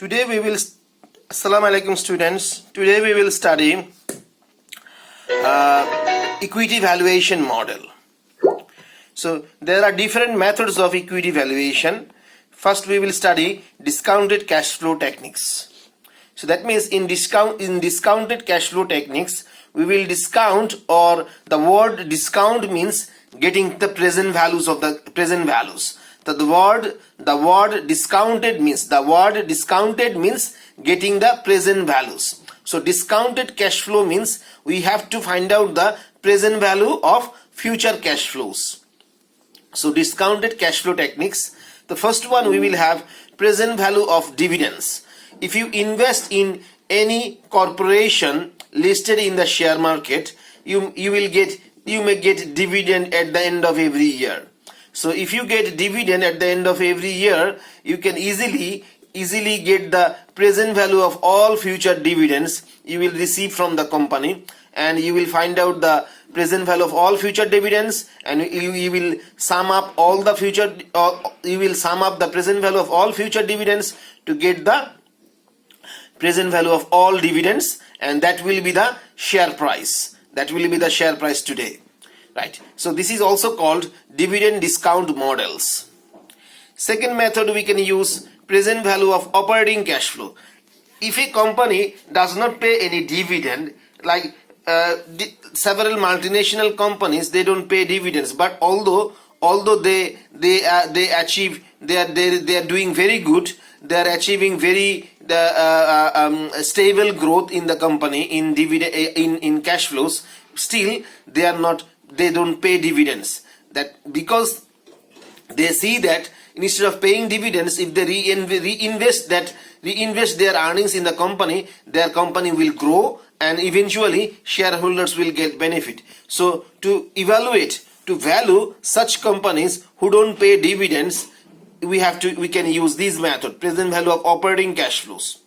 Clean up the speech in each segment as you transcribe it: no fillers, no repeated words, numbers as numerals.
Today we will, Assalamu alaikum students, today we will study equity valuation model. So there are different methods of equity valuation. First we will study discounted cash flow techniques. So that means in discounted cash flow techniques, we will discount, or the word discount means getting the present values of the present values. So the word discounted means getting the present values. So discounted cash flow means we have to find out the present value of future cash flows. So discounted cash flow techniques. The first one we will have present value of dividends. If you invest in any corporation listed in the share market, you may get dividend at the end of every year. So if you get dividend at the end of every year, you can easily get the present value of all future dividends you will receive from the company, and you will find out the present value of all future dividends, and you will sum up all the future, you will sum up the present value of all future dividends to get the present value of all dividends, and that will be the share price. That will be the share price today. Right. So this is also called dividend discount models. Second method, we can use present value of operating cash flow. If a company does not pay any dividend, like several multinational companies, they don't pay dividends, but although they are doing very good, they are achieving very stable growth in the company in dividend in cash flows, still they don't pay dividends. That because they see that instead of paying dividends, if they reinvest their earnings in the company, their company will grow and eventually shareholders will get benefit. So to value such companies who don't pay dividends, we can use this method, present value of operating cash flows.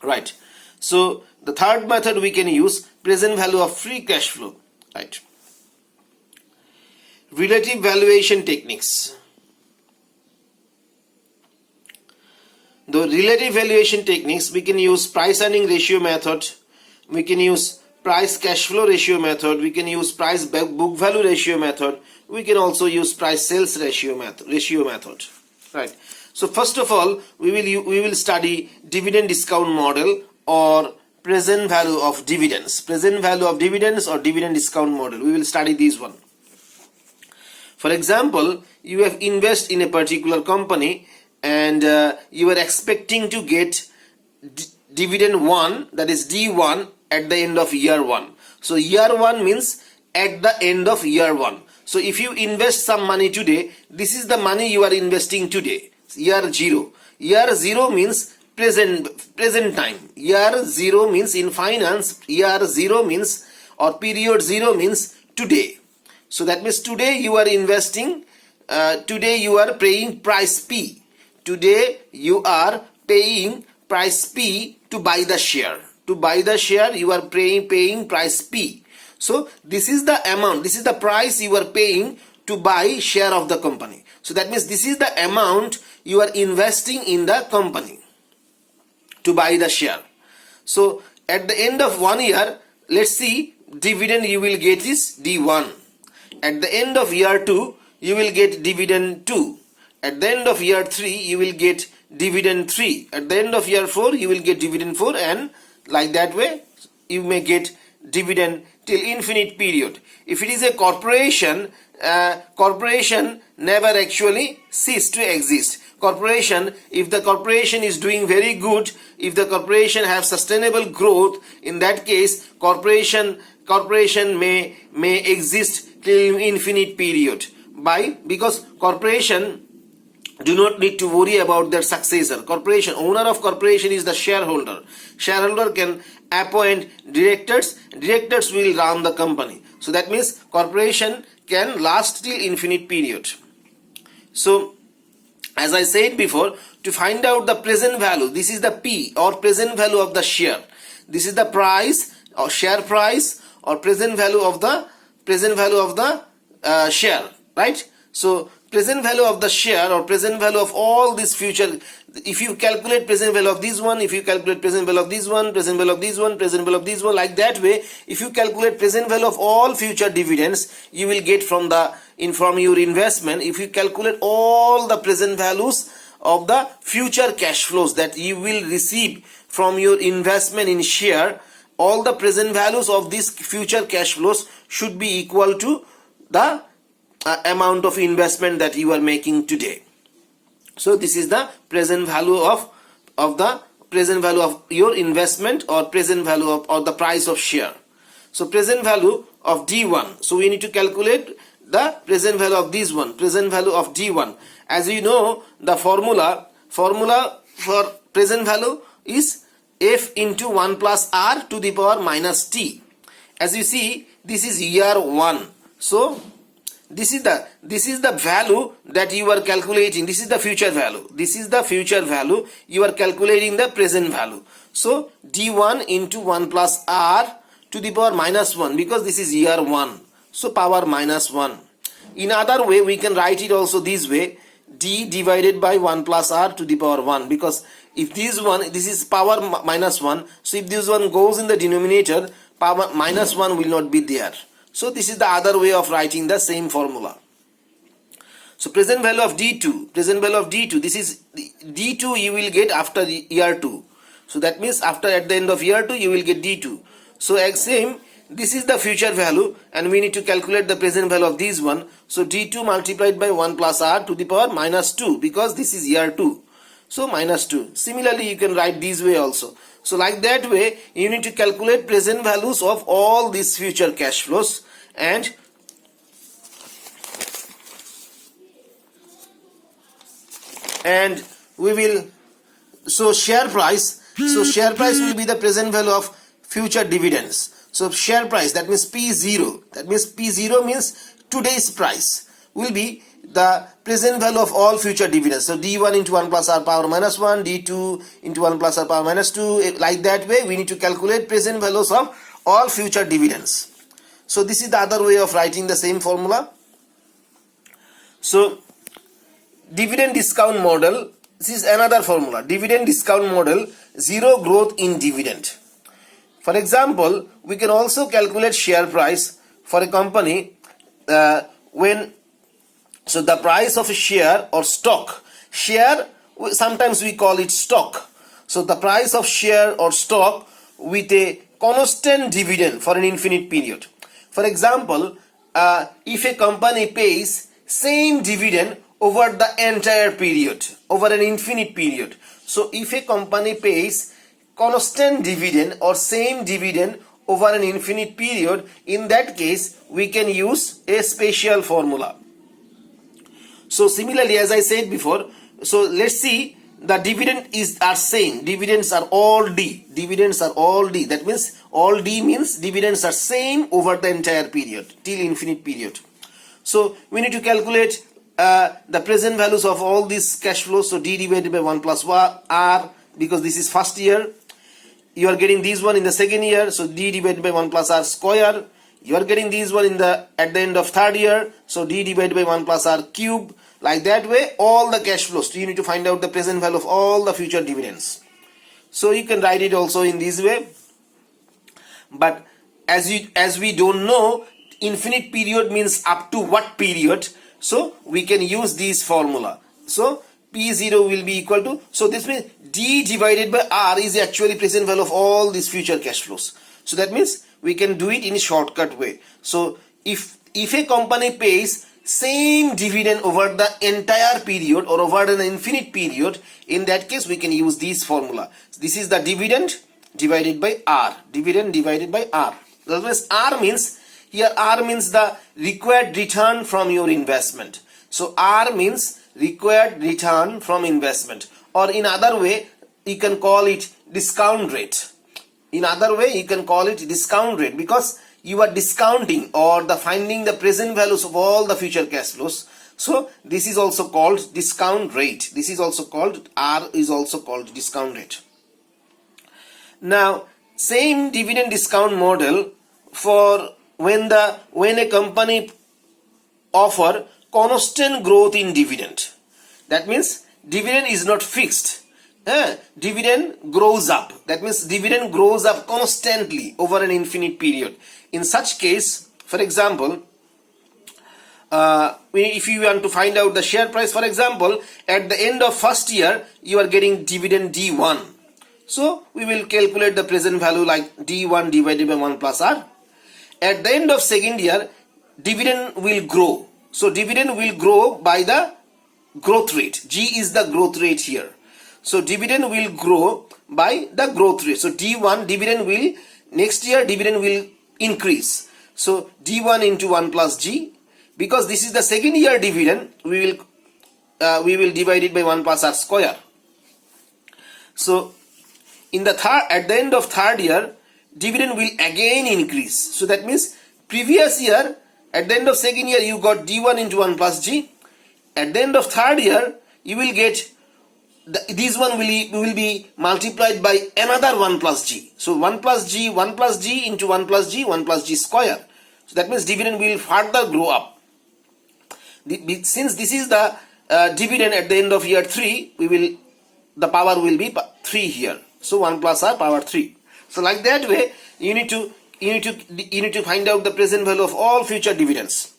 Right. So the third method, we can use present value of free cash flow. Right. Relative valuation techniques. The relative valuation techniques, we can use price earning ratio method, we can use price cash flow ratio method, we can use price book value ratio method, we can also use price sales ratio method. Right. So first of all, we will study dividend discount model or present value of dividends. Present value of dividends or dividend discount model. We will study this one. For example, you have invested in a particular company and you are expecting to get dividend 1, that is D1, at the end of year 1. So year 1 means at the end of year 1. So if you invest some money today, this is the money you are investing today. Year 0. Year 0 means present time. Year 0 means in finance, year 0 means, or period 0 means today. So that means today you are investing, today you are paying price P. Today you are paying price P to buy the share. To buy the share you are paying price P. So this is the amount, this is the price you are paying to buy share of the company. So that means this is the amount you are investing in the company to buy the share. So at the end of 1 year, let's see, dividend you will get is D1. At the end of year 2, you will get dividend 2. At the end of year 3, you will get dividend 3. At the end of year 4, you will get dividend 4, and like that way, you may get dividend till infinite period. If it is a corporation, corporation never actually cease to exist. Corporation, if the corporation is doing very good, if the corporation has sustainable growth, in that case, corporation may exist till infinite period. Because corporation do not need to worry about their successor. Owner of corporation is the shareholder. Shareholder can appoint directors. Directors will run the company. So that means corporation can last till infinite period. So as I said before, to find out the present value, this is the P, or present value of the share. This is the price or share price or present value of the share, right? So present value of the share or present value of all this future, if you calculate present value of this one, if you calculate present value of this one, present value of this one, present value of this one, like that way, if you calculate present value of all future dividends, you will get from your investment. If you calculate all the present values of the future cash flows that you will receive from your investment in share, all the present values of these future cash flows should be equal to the amount of investment that you are making today. So this is the present value of your investment, or present value of, or the price of share. So present value of D1. So we need to calculate the present value of this one, present value of D1. As you know, the formula for present value is F into 1 plus R to the power minus T. As you see, this is year 1. So this is the value that you are calculating. This is the future value. This is the future value. You are calculating the present value. So D1 into 1 plus R to the power minus 1, because this is year 1. So power minus 1. In other way, we can write it also this way. D divided by 1 plus R to the power 1, because if this is power minus 1, so if this one goes in the denominator, power minus 1 will not be there. So this is the other way of writing the same formula. So present value of D2, this is D2 you will get after year 2. So that means at the end of year 2 you will get D2. So same, this is the future value, and we need to calculate the present value of this one. So D2 multiplied by 1 plus R to the power minus 2, because this is year 2. So minus 2. Similarly, you can write this way also. So like that way, you need to calculate present values of all these future cash flows, and we will, so share price will be the present value of future dividends. So share price, that means P0, P0 means today's price, will be the present value of all future dividends. So D1 into 1 plus R power minus 1, D2 into 1 plus R power minus 2, like that way we need to calculate present values of all future dividends. So this is the other way of writing the same formula. So dividend discount model, this is another formula. Dividend discount model, zero growth in dividend. For example, we can also calculate share price for a company so the price of a share or stock. Share, sometimes we call it stock. So the price of share or stock with a constant dividend for an infinite period. For example, if a company pays same dividend over the entire period, over an infinite period. So if a company pays constant dividend or same dividend over an infinite period, in that case we can use a special formula. So similarly, as I said before, so let's see, the dividend are same. Dividends are all D. That means all D means dividends are same over the entire period till infinite period. So we need to calculate the present values of all these cash flows. So D divided by 1 plus R, because this is first year. You are getting this one in the second year. So D divided by 1 plus R square. You are getting this one at the end of third year. So D divided by 1 plus R cube. Like that way, all the cash flows. So you need to find out the present value of all the future dividends. So you can write it also in this way. But as we don't know, infinite period means up to what period. So we can use this formula. So P0 will be equal to, so this means D divided by R is actually present value of all these future cash flows. So that means we can do it in a shortcut way. So if a company pays same dividend over the entire period or over an infinite period, in that case we can use this formula. This is the dividend divided by R. Dividend divided by R. That means R means, here R means the required return from your investment. So R means required return from investment, or in other way you can call it discount rate. Because you are discounting or finding the present values of all the future cash flows. So this is also called discount rate. This is also called, R is also called discount rate. Now same dividend discount model for when a company offer constant growth in dividend. That means dividend is not fixed. Dividend grows up. That means dividend grows up constantly over an infinite period. In such case, for example, if you want to find out the share price, for example, at the end of first year, you are getting dividend D1. So we will calculate the present value like D1 divided by 1 plus R. At the end of second year, dividend will grow. So dividend will grow by the growth rate. G is the growth rate here. So dividend will grow by the growth rate. So D1 dividend will, next year dividend will increase. So D1 into 1 plus G. Because this is the second year dividend, we will divide it by 1 plus R square. So in the at the end of third year, dividend will again increase. So that means previous year, at the end of second year, you got D1 into 1 plus G. At the end of third year, you will get this one will be multiplied by another 1 plus G. So 1 plus G into 1 plus G square. So that means dividend will further grow up. Since this is the dividend at the end of year 3, the power will be 3 here. So 1 plus R power 3. So like that way, you need to find out the present value of all future dividends.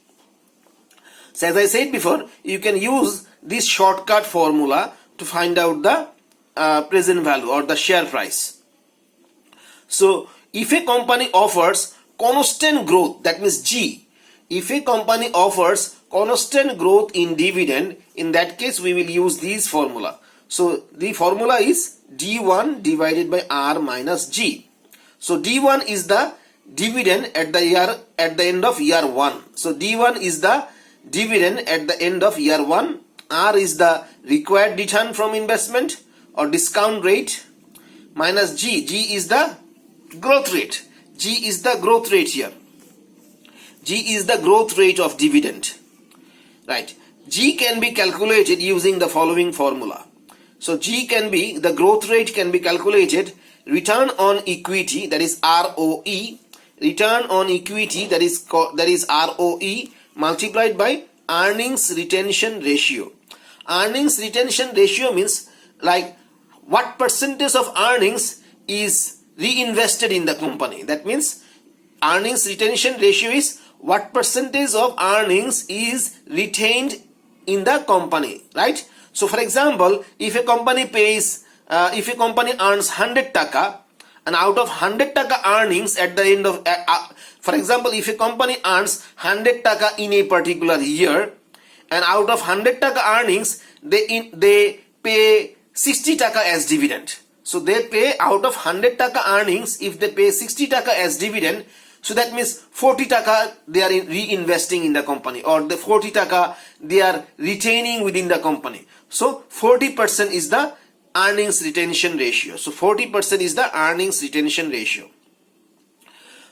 So as I said before, you can use this shortcut formula to find out the present value or the share price. So if a company offers constant growth, that means G. If a company offers constant growth in dividend, in that case we will use this formula. So the formula is D1 divided by R minus G. So D1 is the dividend at the end of year 1. So D1 is the dividend at the end of year 1. R is the required return from investment or discount rate minus G. G is the growth rate. G is the growth rate here. G is the growth rate of dividend. Right. G can be calculated using the following formula. So the growth rate can be calculated return on equity, that is ROE, return on equity, that is ROE, multiplied by earnings retention ratio. Earnings retention ratio means like what percentage of earnings is reinvested in the company. That means earnings retention ratio is what percentage of earnings is retained in the company, right? So for example, if a company earns 100 taka, and out of 100 taka earnings at the end of, for example, if a company earns 100 taka in a particular year, and out of 100 taka earnings, they pay 60 taka as dividend. So they pay out of 100 taka earnings, if they pay 60 taka as dividend, so that means 40 taka they are reinvesting in the company, or the 40 taka they are retaining within the company. So 40% is the earnings retention ratio. So 40% is the earnings retention ratio.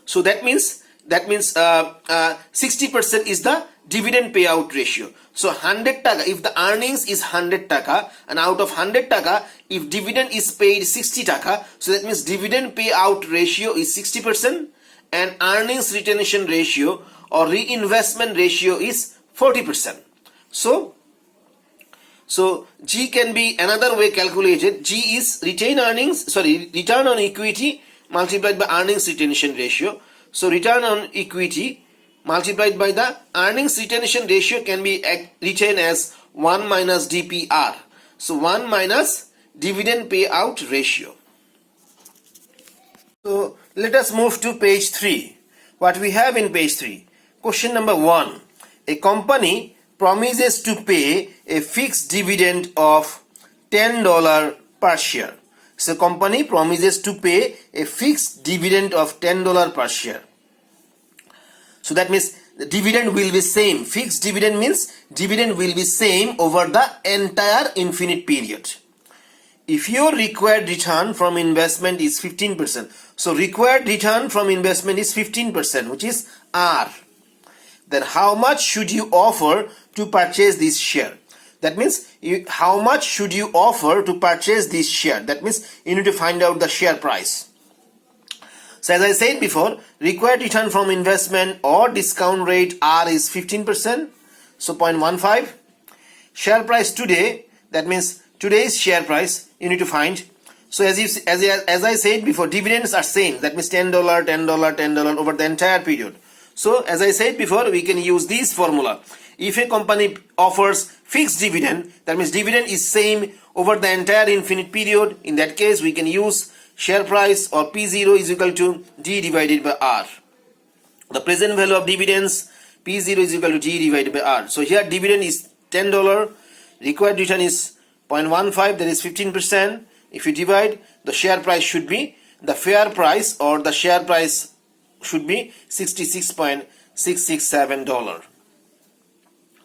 So that means 60% is the dividend payout ratio. So 100 taka, if the earnings is 100 taka, and out of 100 taka, if dividend is paid 60 taka, so that means dividend payout ratio is 60%, and earnings retention ratio or reinvestment ratio is 40%. So G can be another way calculated. G is return on equity multiplied by earnings retention ratio. So return on equity multiplied by the earnings retention ratio can be written as 1 minus DPR. So 1 minus dividend payout ratio. So let us move to page 3. What we have in page 3? Question number 1. A company promises to pay a fixed dividend of $10 per share. So company promises to pay a fixed dividend of $10 per share. So that means the dividend will be same. Fixed dividend means dividend will be same over the entire infinite period. If your required return from investment is 15%, so required return from investment is 15%, which is R, then how much should you offer to purchase this share? That means how much should you offer to purchase this share? That means you need to find out the share price. So as I said before, required return from investment or discount rate R is 15%. So 0.15. Share price today, that means today's share price you need to find. So as I said before, dividends are same, that means $10, $10, $10 over the entire period. So as I said before, we can use this formula. If a company offers fixed dividend, that means dividend is same over the entire infinite period. In that case, we can use share price or P0 is equal to D divided by R. The present value of dividends, P0 is equal to D divided by R. So here dividend is $10, required return is 0.15, that is 15%. If you divide, the share price should be, the fair price or the share price should be $66.667.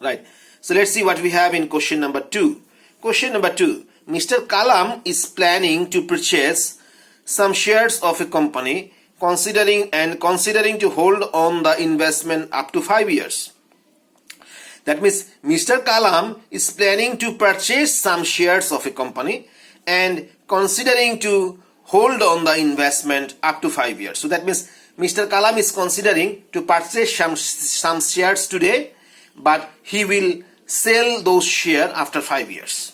Right. So let's see what we have in question number 2. Question number 2. Mr. Kalam is planning to purchase some shares of a company considering to hold on the investment up to 5 years. That means Mr. Kalam is planning to purchase some shares of a company and considering to hold on the investment up to 5 years. So that means Mr. Kalam is considering to purchase some shares today, but he will sell those shares after 5 years.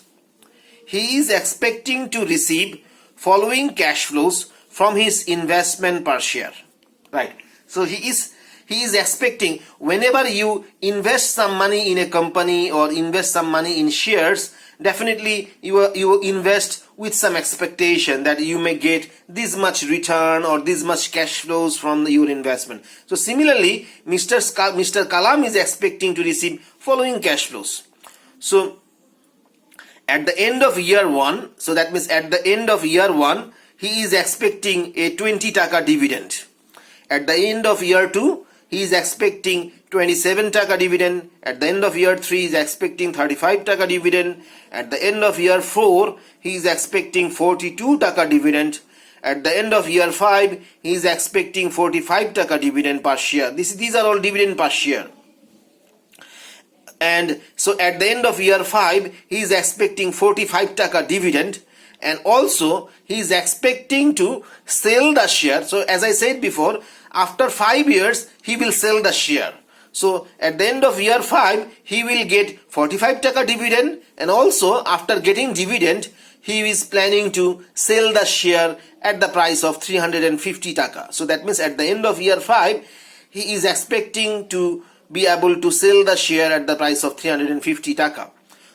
He is expecting to receive following cash flows from his investment per share. Right. So he is expecting, whenever you invest some money in a company or invest some money in shares, definitely you invest with some expectation that you may get this much return or this much cash flows from your investment. So similarly, Mr. Kalam is expecting to receive following cash flows. So at the end of year 1, so that means at the end of year 1, he is expecting a 20 taka dividend. At the end of year 2, he is expecting 27 taka dividend. At the end of year 3, he is expecting 35 taka dividend. At the end of year 4, he is expecting 42 taka dividend. At the end of year 5, he is expecting 45 taka dividend per share. These are all dividend per share. And so at the end of year 5, he is expecting 45 taka dividend, and also he is expecting to sell the share. So as I said before, after 5 years he will sell the share. So at the end of year 5 he will get 45 taka dividend, and also after getting dividend he is planning to sell the share at the price of 350 taka. So that means at the end of year 5 he is expecting to be able to sell the share at the price of 350 taka.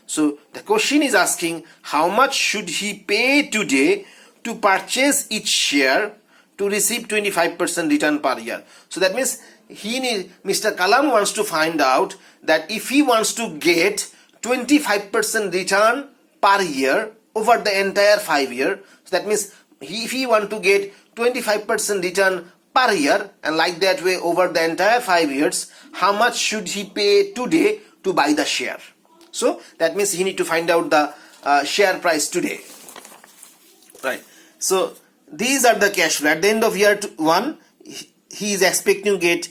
So the question is asking how much should he pay today to purchase each share to receive 25% return per year. So that means Mr. Kalam wants to find out that if he wants to get 25% return per year over the entire 5 year, so that means if he want to get 25% return per year, and like that way over the entire 5 years, how much should he pay today to buy the share? So that means he need to find out the share price today. Right. So these are the cash flow. At the end of year 1, he is expecting to get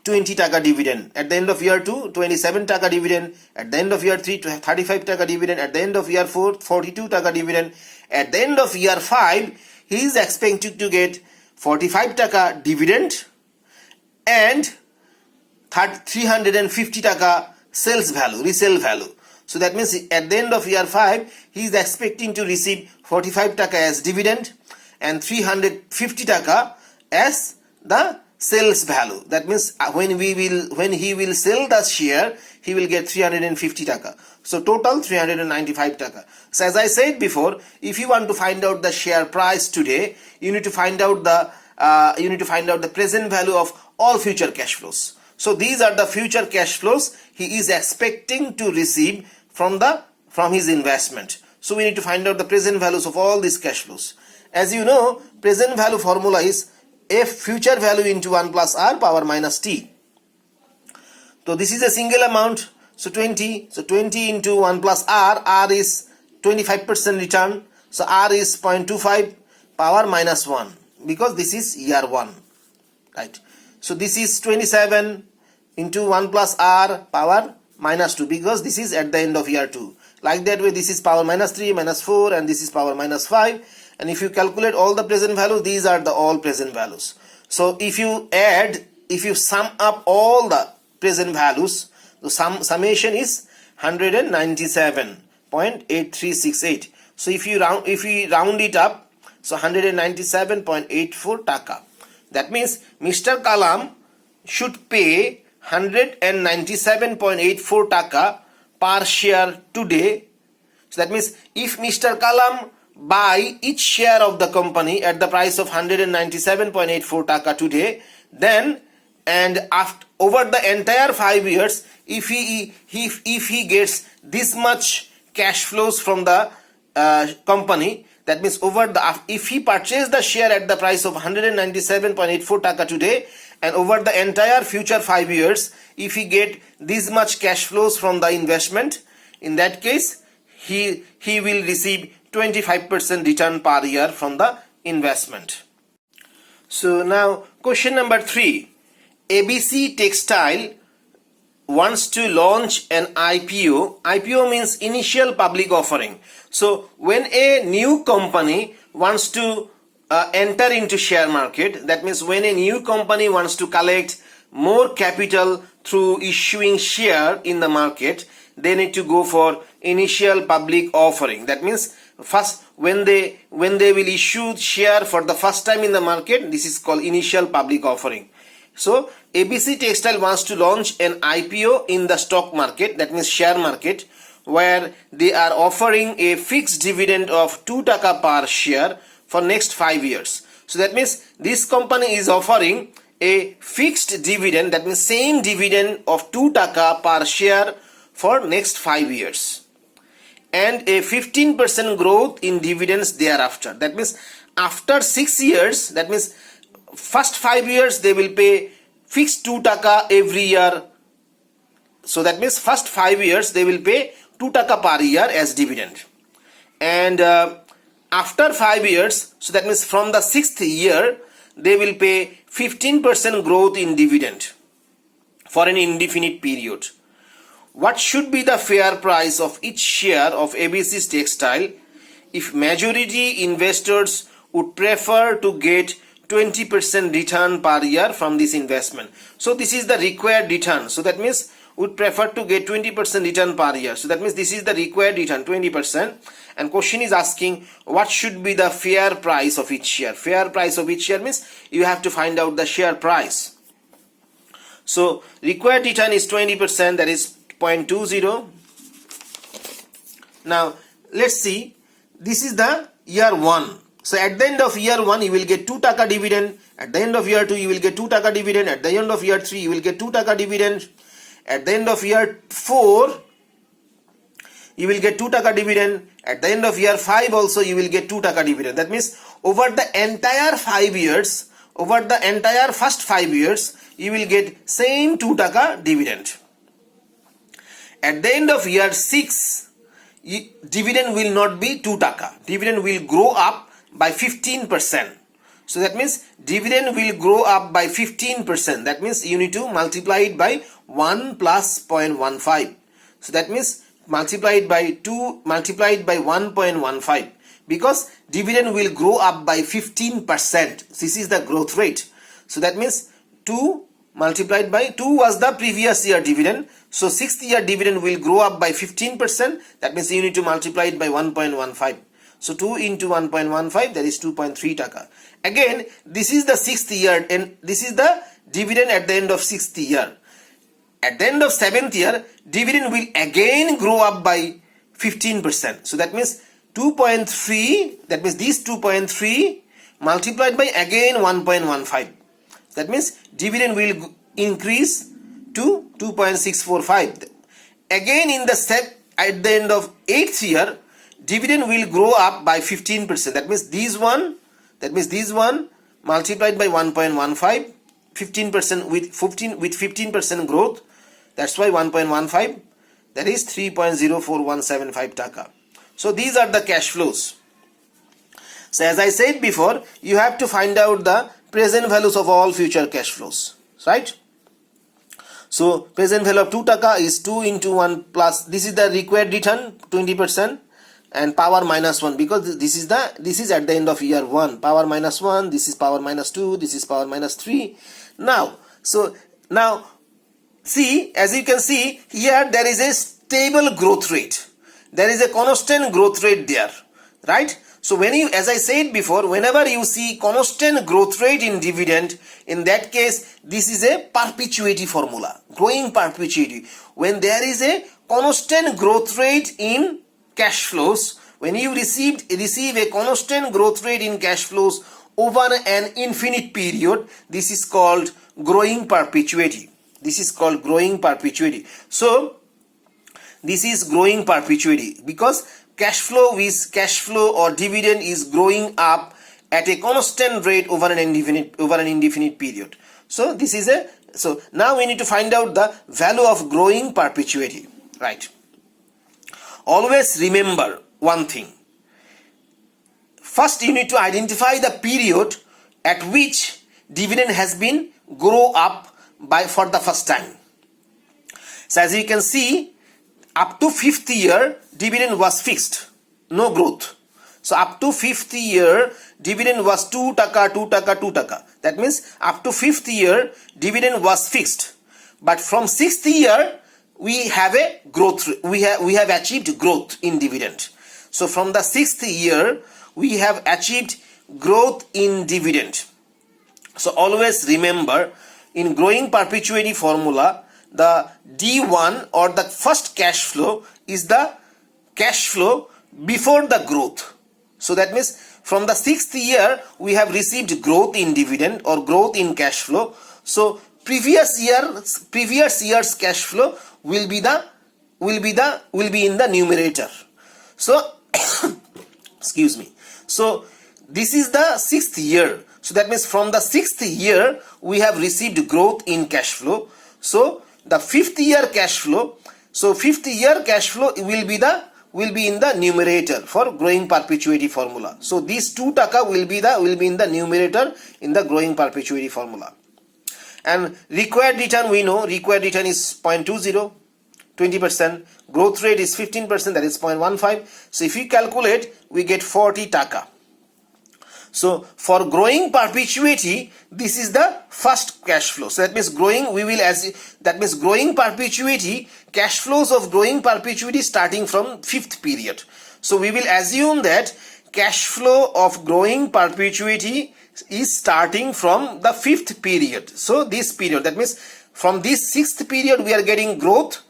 20 taka dividend. At the end of year 2, 27 taka dividend. At the end of year 3, 35 taka dividend. At the end of year 4, 42 taka dividend. At the end of year 5, he is expecting to get 45 taka dividend and 350 taka sales value, resale value. So that means at the end of year 5, he is expecting to receive 45 taka as dividend and 350 taka as the sales value. That means when he will sell the share, he will get 350 taka. So total 395 taka. So as I said before, if you want to find out the share price today, you need to find out the present value of all future cash flows. So these are the future cash flows he is expecting to receive from his investment. So we need to find out the present values of all these cash flows. As you know, present value formula is f future value into 1 plus r power minus t. So this is a single amount. So 20. So 20 into 1 plus r. R is 25% return. So r is 0.25 power minus 1, because this is year 1. Right. So this is 27 into 1 plus r power minus 2, because this is at the end of year 2. Like that way, this is power minus 3, minus 4, and this is power minus 5. And if you calculate all the present values, these are the all present values. So if you sum up all the present values, The summation is 197.8368. So if we round it up, so 197.84 taka. That means Mr. Kalam should pay 197.84 taka per share today. So that means if Mr. Kalam buy each share of the company at the price of 197.84 taka today, then and after over the entire 5 years, if he gets this much cash flows from the company, that means if he purchased the share at the price of 197.84 taka today, and over the entire future 5 years, if he get this much cash flows from the investment, in that case he will receive 25% return per year from the investment. So now question number 3. ABC Textile wants to launch an IPO. IPO means initial public offering. So when a new company wants to enter into share market, that means when a new company wants to collect more capital through issuing share in the market, they need to go for initial public offering. That means first when they will issue share for the first time in the market, this is called initial public offering. So ABC Textile wants to launch an IPO in the stock market, that means share market, where they are offering a fixed dividend of 2 taka per share for next 5 years. So that means this company is offering a fixed dividend, that means same dividend of 2 taka per share for next 5 years, and a 15% growth in dividends thereafter. That means after 6 years, that means first 5 years they will pay fixed 2 taka every year. So that means first 5 years they will pay 2 taka per year as dividend, and after 5 years, so that means from the 6th year, they will pay 15% growth in dividend for an indefinite period. What should be the fair price of each share of ABC's Textile if majority investors would prefer to get 20% return per year from this investment? So this is the required return. So that means would prefer to get 20% return per year. So that means this is the required return, 20%. And question is asking what should be the fair price of each share. Fair price of each share means you have to find out the share price. So required return is 20%, that is 0.20. Now let's see, this is the year 1. So at the end of year 1 you will get 2 taka dividend, at the end of year 2 you will get 2 taka dividend, at the end of year 3 you will get 2 taka dividend, at the end of year 4 you will get 2 taka dividend, at the end of year 5 also you will get 2 taka dividend. That means over the entire 5 years, over the entire first 5 years, you will get same 2 taka dividend. At the end of year 6, dividend will not be 2 taka. Dividend will grow up by 15%. So that means dividend will grow up by 15%. That means you need to multiply it by 1 plus 0.15. So that means multiply it by 2 multiplied by 1.15, because dividend will grow up by 15%. This is the growth rate. So that means 2 multiplied by 2 was the previous year dividend. So 6th year dividend will grow up by 15%. That means you need to multiply it by 1.15. So 2 into 1.15, that is 2.3 taka. Again, this is the 6th year and this is the dividend at the end of 6th year. At the end of 7th year, dividend will again grow up by 15%. So that means 2.3, that means this 2.3 multiplied by again 1.15. That means dividend will increase to 2.645. Again in the step at the end of 8th year, dividend will grow up by 15%. That means this one multiplied by 1.15, 15% with 15% growth. That's why 1.15, that is 3.04175 taka. So these are the cash flows. So as I said before, you have to find out the present values of all future cash flows, right? So present value of 2 taka is 2 into 1 plus, this is the required return, 20%, and power minus 1, because this is at the end of year 1. Power minus 1, this is power minus 2, this is power minus 3. Now see, as you can see here, there is a stable growth rate. There is a constant growth rate there, right? So when you, as I said before, whenever you see constant growth rate in dividend, in that case, this is a perpetuity formula, growing perpetuity. When there is a constant growth rate in cash flows, when you receive a constant growth rate in cash flows over an infinite period, this is called growing perpetuity. This is called growing perpetuity. So this is growing perpetuity because cash flow or dividend is growing up at a constant rate over an indefinite period. So this is so now we need to find out the value of growing perpetuity, right? Always remember one thing. First, you need to identify the period at which dividend has been grow up for the first time. So as you can see, up to fifth year, dividend was fixed, no growth. So up to fifth year, dividend was 2 taka, 2 taka, 2 taka. That means up to fifth year, dividend was fixed. But from sixth year, we have a growth. We have achieved growth in dividend. So from the sixth year, we have achieved growth in dividend. So always remember, in growing perpetuity formula, the D1 or the first cash flow is the cash flow before the growth. So that means from the sixth year we have received growth in dividend or growth in cash flow. So previous year's cash flow will be in the numerator. So excuse me. So this is the sixth year. So that means from the sixth year we have received growth in cash flow. So the fifth year cash flow, so fifth year cash flow will be in the numerator for growing perpetuity formula. So these 2 taka will be in the numerator in the growing perpetuity formula. And required return, we know required return is 0.20, 20%. Growth rate is 15%, that is 0.15. So if you calculate, we get 40 taka. So for growing perpetuity, this is the first cash flow. So that means growing perpetuity, cash flows of growing perpetuity starting from fifth period. So we will assume that cash flow of growing perpetuity is starting from the fifth period. So this period, that means from this sixth period we are getting growth,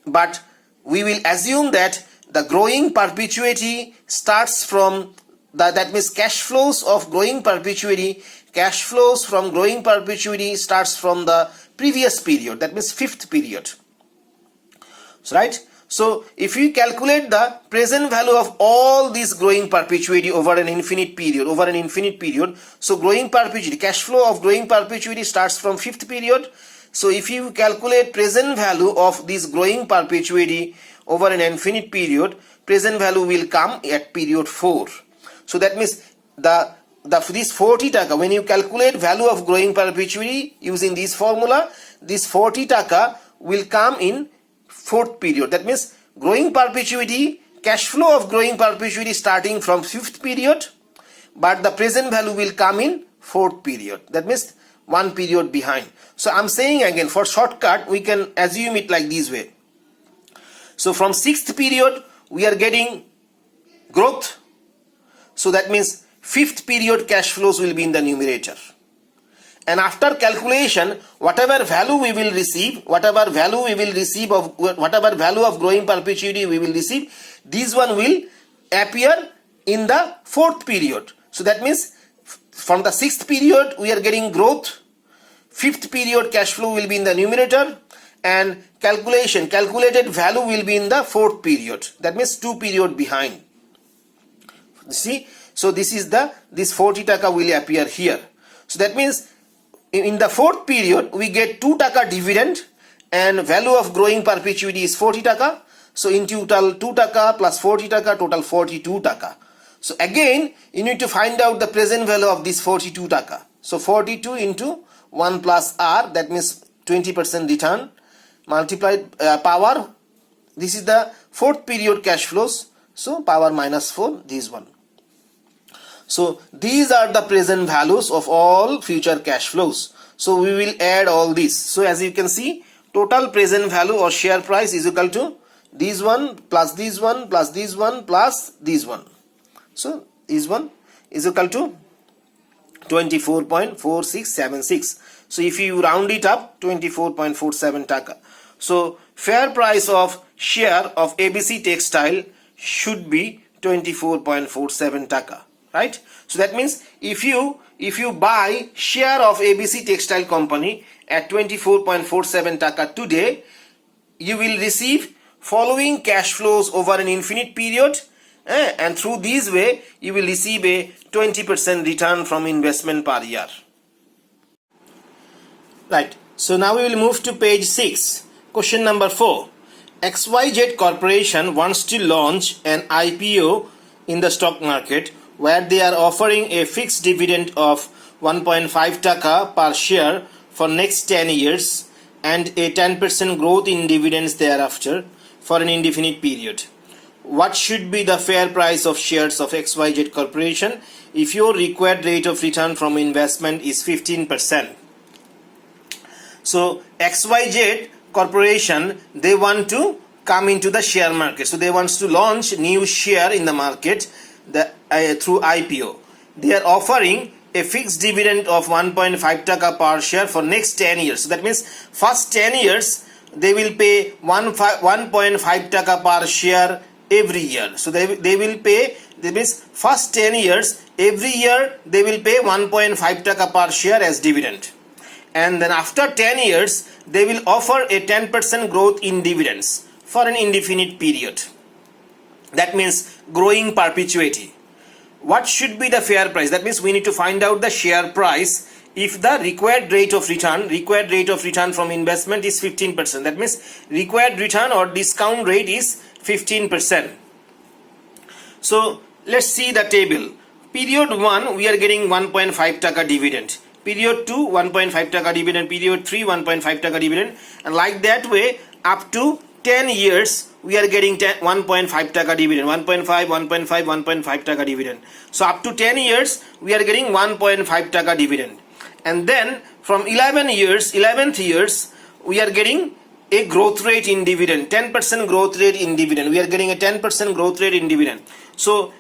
but we will assume that the growing perpetuity starts from that means cash flows of growing perpetuity, cash flows from growing perpetuity starts from the previous period, that means fifth period. So, right? So if you calculate the present value of all these growing perpetuity over an infinite period, so growing perpetuity, cash flow of growing perpetuity starts from fifth period. So if you calculate present value of this growing perpetuity over an infinite period, present value will come at period 4. So that means this 40 taka, when you calculate value of growing perpetuity using this formula, this 40 taka will come in fourth period. That means growing perpetuity, cash flow of growing perpetuity starting from fifth period, but the present value will come in fourth period. That means one period behind. So I'm saying again, for shortcut, we can assume it like this way. So from sixth period, we are getting growth. So that means fifth period cash flows will be in the numerator. And after calculation, whatever value we will receive of whatever value of growing perpetuity we will receive, this one will appear in the fourth period. So that means from the sixth period we are getting growth, fifth period cash flow will be in the numerator, and calculated value will be in the fourth period. That means 2 period behind. See, so this 40 taka will appear here. So that means in the fourth period we get 2 taka dividend and value of growing perpetuity is 40 taka. So in total 2 taka plus 40 taka, total 42 taka. So again you need to find out the present value of this 42 taka. So 42 into 1 plus r, that means 20% return, multiplied power. This is the fourth period cash flows. So power minus 4, this one. So these are the present values of all future cash flows. So we will add all this. So as you can see, total present value or share price is equal to this one plus this one plus this one plus this one. So this one is equal to 24.4676. So if you round it up, 24.47 taka. So fair price of share of ABC Textile should be 24.47 taka, right? So that means if you buy share of ABC Textile Company at 24.47 taka today, you will receive following cash flows over an infinite period, and through this way you will receive a 20% return from investment per year. Right. So now we will move to page 6. Question number 4. XYZ Corporation wants to launch an IPO in the stock market where they are offering a fixed dividend of 1.5 taka per share for next 10 years and a 10% growth in dividends thereafter for an indefinite period. What should be the fair price of shares of XYZ Corporation if your required rate of return from investment is 15%? So XYZ Corporation, they want to come into the share market. So they want to launch new share in the market through IPO. They are offering a fixed dividend of 1.5 taka per share for next 10 years. So that means first 10 years they will pay 1.5 taka per share every year. So they will pay, that means first 10 years every year they will pay 1.5 taka per share as dividend. And then after 10 years they will offer a 10% growth in dividends for an indefinite period. That means growing perpetuity. What should be the fair price? That means we need to find out the share price if the required rate of return from investment is 15%. That means required return or discount rate is 15%. So let's see the table. Period 1 we are getting 1.5 taka dividend. Period 2 1.5 taka dividend. Period 3 1.5 taka dividend. And like that way up to 10 years we are getting 1.5 taka dividend. 1.5 1.5 taka dividend. So up to 10 years we are getting 1.5 taka dividend. And then from 11th years we are getting a growth rate in dividend, 10% growth rate in dividend. We are getting a 10% growth rate in dividend. So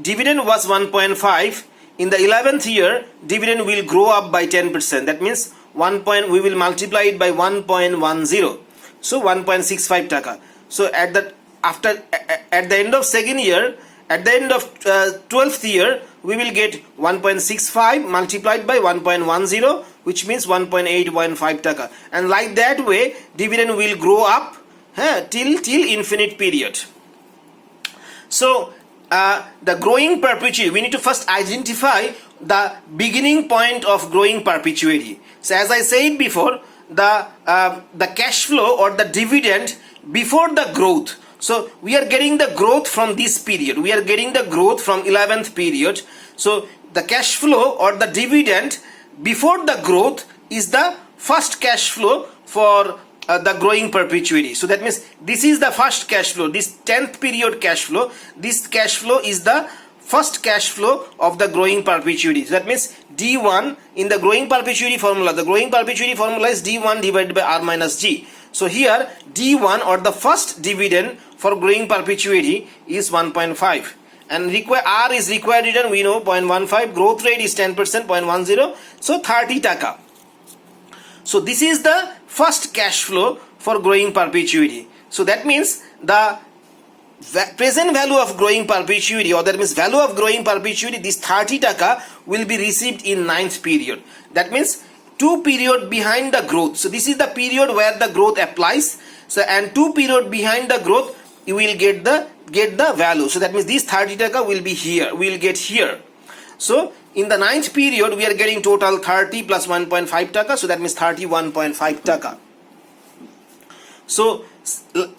dividend was 1.5. In the 11th year dividend will grow up by 10%. That means we will multiply it by 1.10. So 1.65 taka. So at the end of second year, at the end of 12th year we will get 1.65 multiplied by 1.10, which means 1.815 taka. And like that way dividend will grow up till infinite period. So the growing perpetuity, we need to first identify the beginning point of growing perpetuity. So as I said before, the cash flow or the dividend before the growth. So we are getting the growth from this period. We are getting the growth from 11th period. So the cash flow or the dividend before the growth is the first cash flow for the growing perpetuity. So that means this is the first cash flow, this 10th period cash flow. This cash flow is the first cash flow of the growing perpetuity. So that means D1 in the growing perpetuity formula. The growing perpetuity formula is D1 divided by R minus G. So here D1 or the first dividend for growing perpetuity is 1.5. And R is required return, we know 0.15. Growth rate is 10%, 0.10. So 30 taka. So this is the first cash flow for growing perpetuity. So that means the present value of growing perpetuity, or that means value of growing perpetuity, this 30 taka will be received in 9th period. That means 2 period behind the growth. So this is the period where the growth applies. So and 2 period behind the growth you will get the value. So that means this 30 taka will be here, we will get here. So in the 9th period we are getting total 30 plus 1.5 taka. So that means 31.5 taka. So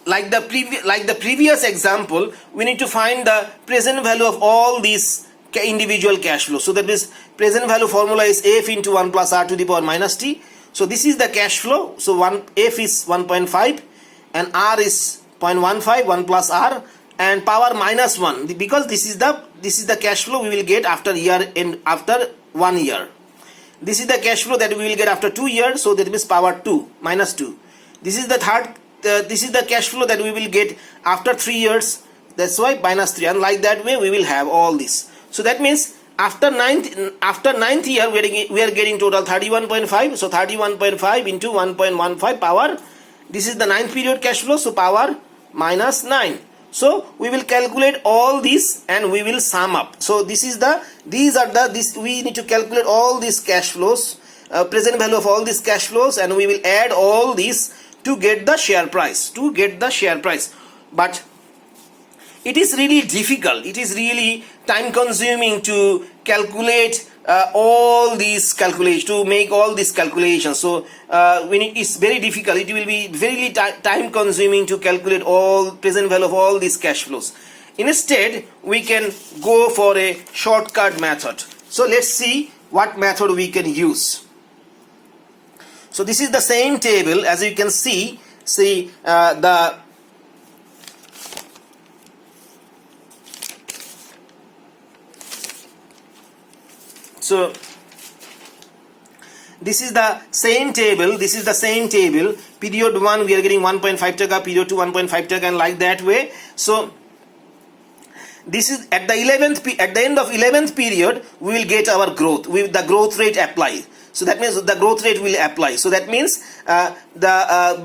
like the previous example, we need to find the present value of all these individual cash flows. So that means present value formula is f into 1 plus r to the power minus t. So this is the cash flow. So f is 1.5 and r is 0.15, 1 plus r, and power minus 1, because this is the cash flow we will get after 1 year. This is the cash flow that we will get after 2 years. So that means power 2 minus 2. This is the third. This is the cash flow that we will get after 3 years. That's why -3. And like that way, we will have all this. So that means after ninth year, we are getting total 31.5. So 31.5 into 1.15 power. This is the ninth period cash flow. So power -9. So we will calculate all this and we will sum up. So we need to calculate all these cash flows, present value of all these cash flows, and we will add all these to get the share price. But it is really difficult. It is really time consuming to calculate all these calculations, to make all these calculations. So it's very difficult. It will be very time consuming to calculate all present value of all these cash flows. Instead, we can go for a shortcut method. So let's see what method we can use. So this is the same table. As you can see So this is the same table. Period 1 we are getting 1.5 taka, period 2 1.5 taka, and like that way. So this is at the end of 11th period we will get our growth with the growth rate apply. So that means the growth rate will apply. So that means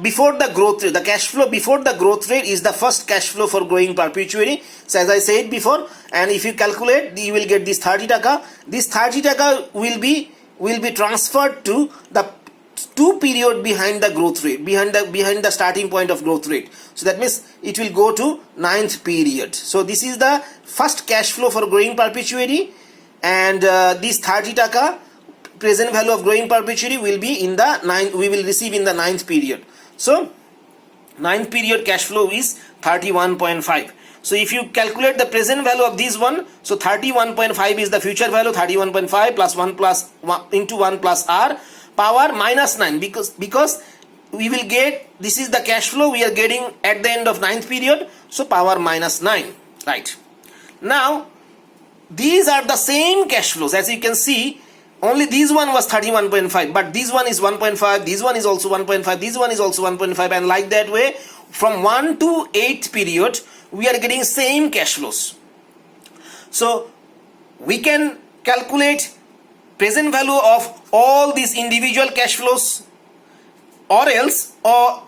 before the growth rate, the cash flow before the growth rate is the first cash flow for growing perpetuity. So as I said before, and if you calculate, you will get this 30 taka. This 30 taka will be transferred to the 2 period behind the growth rate, behind the starting point of growth rate. So that means it will go to 9th period. So this is the first cash flow for growing perpetuity, and this 30 taka present value of growing perpetuity will be in the we will receive in the 9th period. So 9th period cash flow is 31.5. So if you calculate the present value of this one, so 31.5 is the future value, 31.5 plus 1 plus 1 into 1 plus r power -9, because we will get, this is the cash flow we are getting at the end of 9th period, so power -9, right? Now these are the same cash flows. As you can see, only this one was 31.5, but this one is 1.5, this one is also 1.5, this one is also 1.5, and like that way from 1 to 8th period we are getting same cash flows. So we can calculate present value of all these individual cash flows, or else or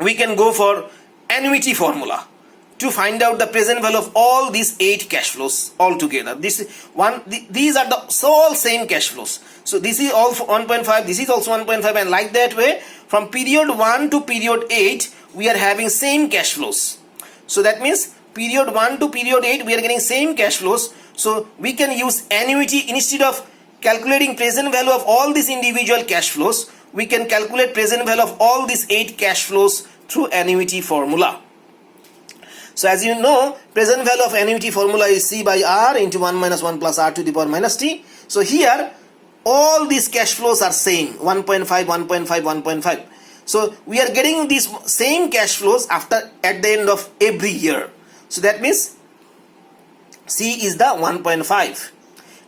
we can go for annuity formula to find out the present value of all these 8 cash flows altogether. These are the all same cash flows. So this is all 1.5, this is also 1.5, and like that way from period 1 to period 8 we are having same cash flows. So that means period 1 to period 8 we are getting same cash flows. So we can use annuity. Instead of calculating present value of all these individual cash flows, we can calculate present value of all these 8 cash flows through annuity formula. So as you know, present value of annuity formula is C by R into 1 minus 1 plus R to the power minus T. So here all these cash flows are same, 1.5, 1.5, 1.5. So we are getting these same cash flows at the end of every year. So that means C is the 1.5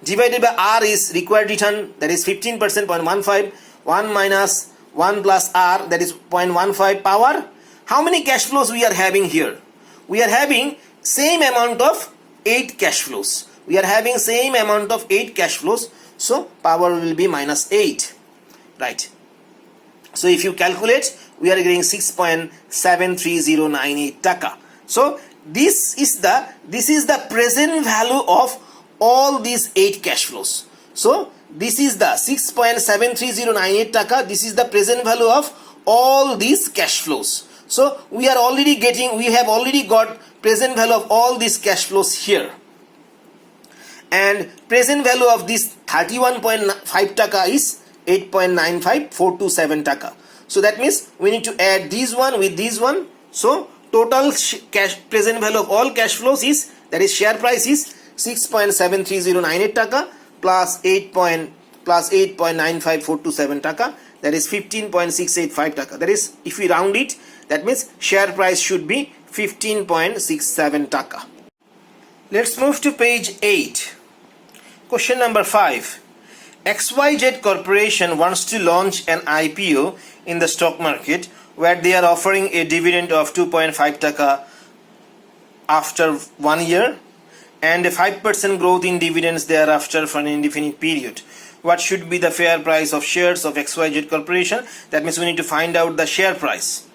divided by R is required return, that is 15%, 0.15, 1 minus 1 plus R, that is 0.15 power. How many cash flows we are having here? We are having same amount of 8 cash flows. We are having same amount of 8 cash flows. So power will be -8, right? So if you calculate, we are getting 6.73098 taka. So this is the present value of all these 8 cash flows. So this is the 6.73098 taka. This is the present value of all these cash flows. So we have already got present value of all these cash flows here, and present value of this 31.5 taka is 8.95427 taka. So that means we need to add this one with this one. So total cash present value of all cash flows is, that is share price is 6.73098 taka plus 8.95427 taka, that is 15.685 taka. That is, if we round it, that means share price should be 15.67 taka. Let's move to page 8. Question number 5. XYZ Corporation wants to launch an IPO in the stock market where they are offering a dividend of 2.5 taka after 1 year and a 5% growth in dividends thereafter for an indefinite period. What should be the fair price of shares of XYZ Corporation? That means we need to find out the share price.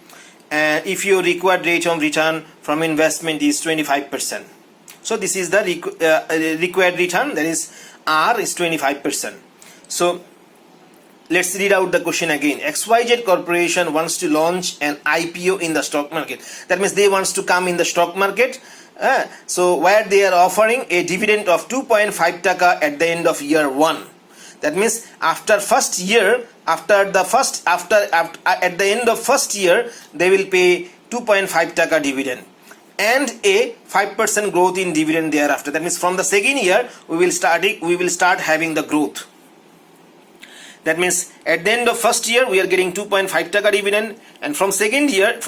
And if your required rate of return from investment is 25%. So this is the required return, that is R is 25%. So let's read out the question again. XYZ Corporation wants to launch an IPO in the stock market. That means they wants to come in the stock market. So where they are offering a dividend of 2.5 taka at the end of year 1. That means after first year, at the end of first year, they will pay 2.5 taka dividend and a 5% growth in dividend thereafter. That means from the second year we will start having the growth. That means at the end of first year we are getting 2.5 taka dividend, and from second year,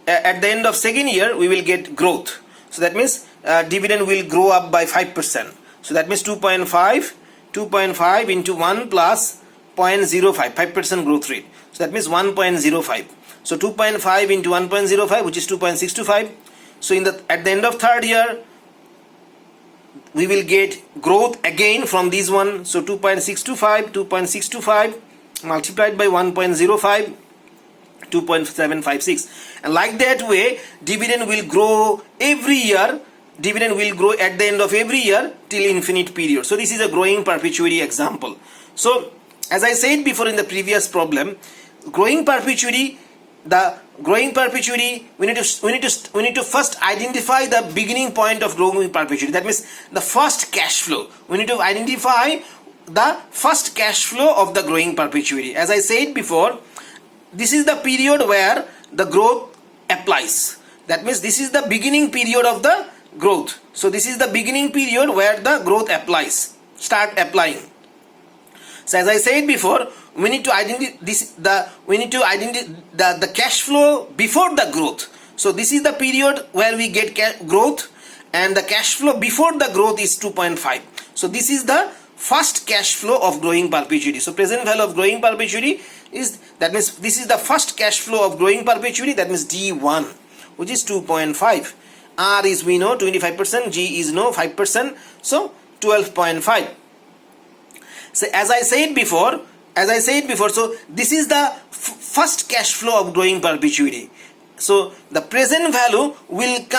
at the end of second year we will get growth. So that means dividend will grow up by 5%. So that means 2.5 into 1 plus 0.05, 5% growth rate. So that means 1.05. So 2.5 into 1.05, which is 2.625. So at the end of third year, we will get growth again from this one. So 2.625 multiplied by 1.05, 2.756. And like that way, dividend will grow every year. Dividend will grow at the end of every year till infinite period. So this is a growing perpetuity example. So as I said before in the previous problem, growing perpetuity, we need to first identify the beginning point of growing perpetuity. That means the first cash flow. We need to identify the first cash flow of the growing perpetuity. As I said before, this is the period where the growth applies. That means this is the beginning period of the growth. So this is the beginning period where the growth start applying. So as I said before, we need to identify the cash flow before the growth. So this is the period where we get growth, and the cash flow before the growth is 2.5. So this is the first cash flow of growing perpetuity. So present value of growing perpetuity is, that means this is the first cash flow of growing perpetuity, that means D1, which is 2.5. R is, we know, 25%, G is no 5%, so 12.5. So as I said before, so this is the first cash flow of growing perpetuity. So the present value we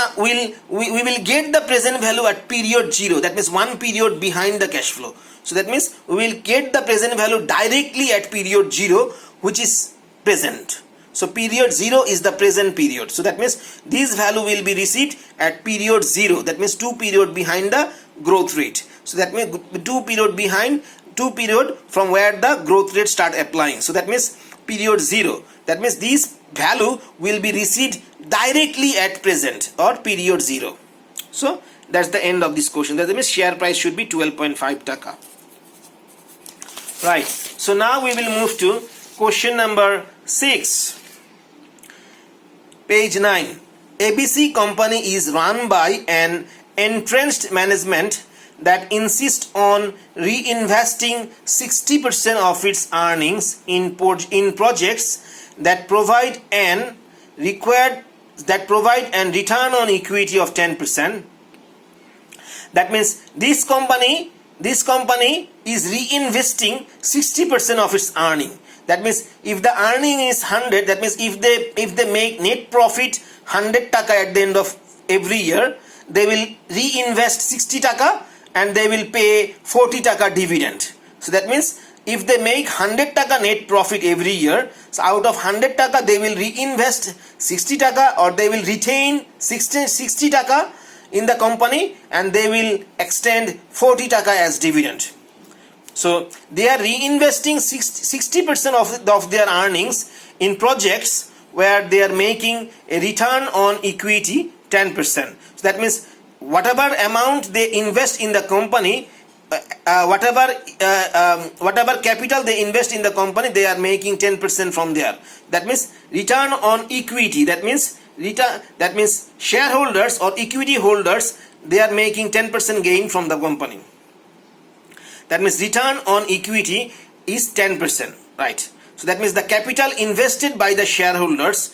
will get the present value at period 0. That means one period behind the cash flow. So that means we will get the present value directly at period 0, which is present. So period 0 is the present period. So that means this value will be received at period 0. That means 2 period behind the growth rate. So that means 2 period from where the growth rate start applying. So that means period 0. That means this value will be received directly at present or period 0. So that's the end of this question. That means share price should be 12.5 taka. Right. So now we will move to question number 6. Page 9. ABC company is run by an entrenched management that insists on reinvesting 60% of its earnings in projects that provide an return on equity of 10%. That means this company is reinvesting 60% of its earning. That means if the earning is 100, that means if they make net profit 100 taka at the end of every year, they will reinvest 60 taka and they will pay 40 taka dividend. So that means if they make 100 taka net profit every year, so out of 100 taka they will reinvest 60 taka, or they will retain 60 taka in the company and they will extend 40 taka as dividend. So they are reinvesting 60% of their earnings in projects where they are making a return on equity 10%. So that means whatever amount they invest in the company, whatever capital they invest in the company, they are making 10% from there. That means return on equity. That means shareholders or equity holders, they are making 10% gain from the company. That means return on equity is 10%, right? So that means the capital invested by the shareholders,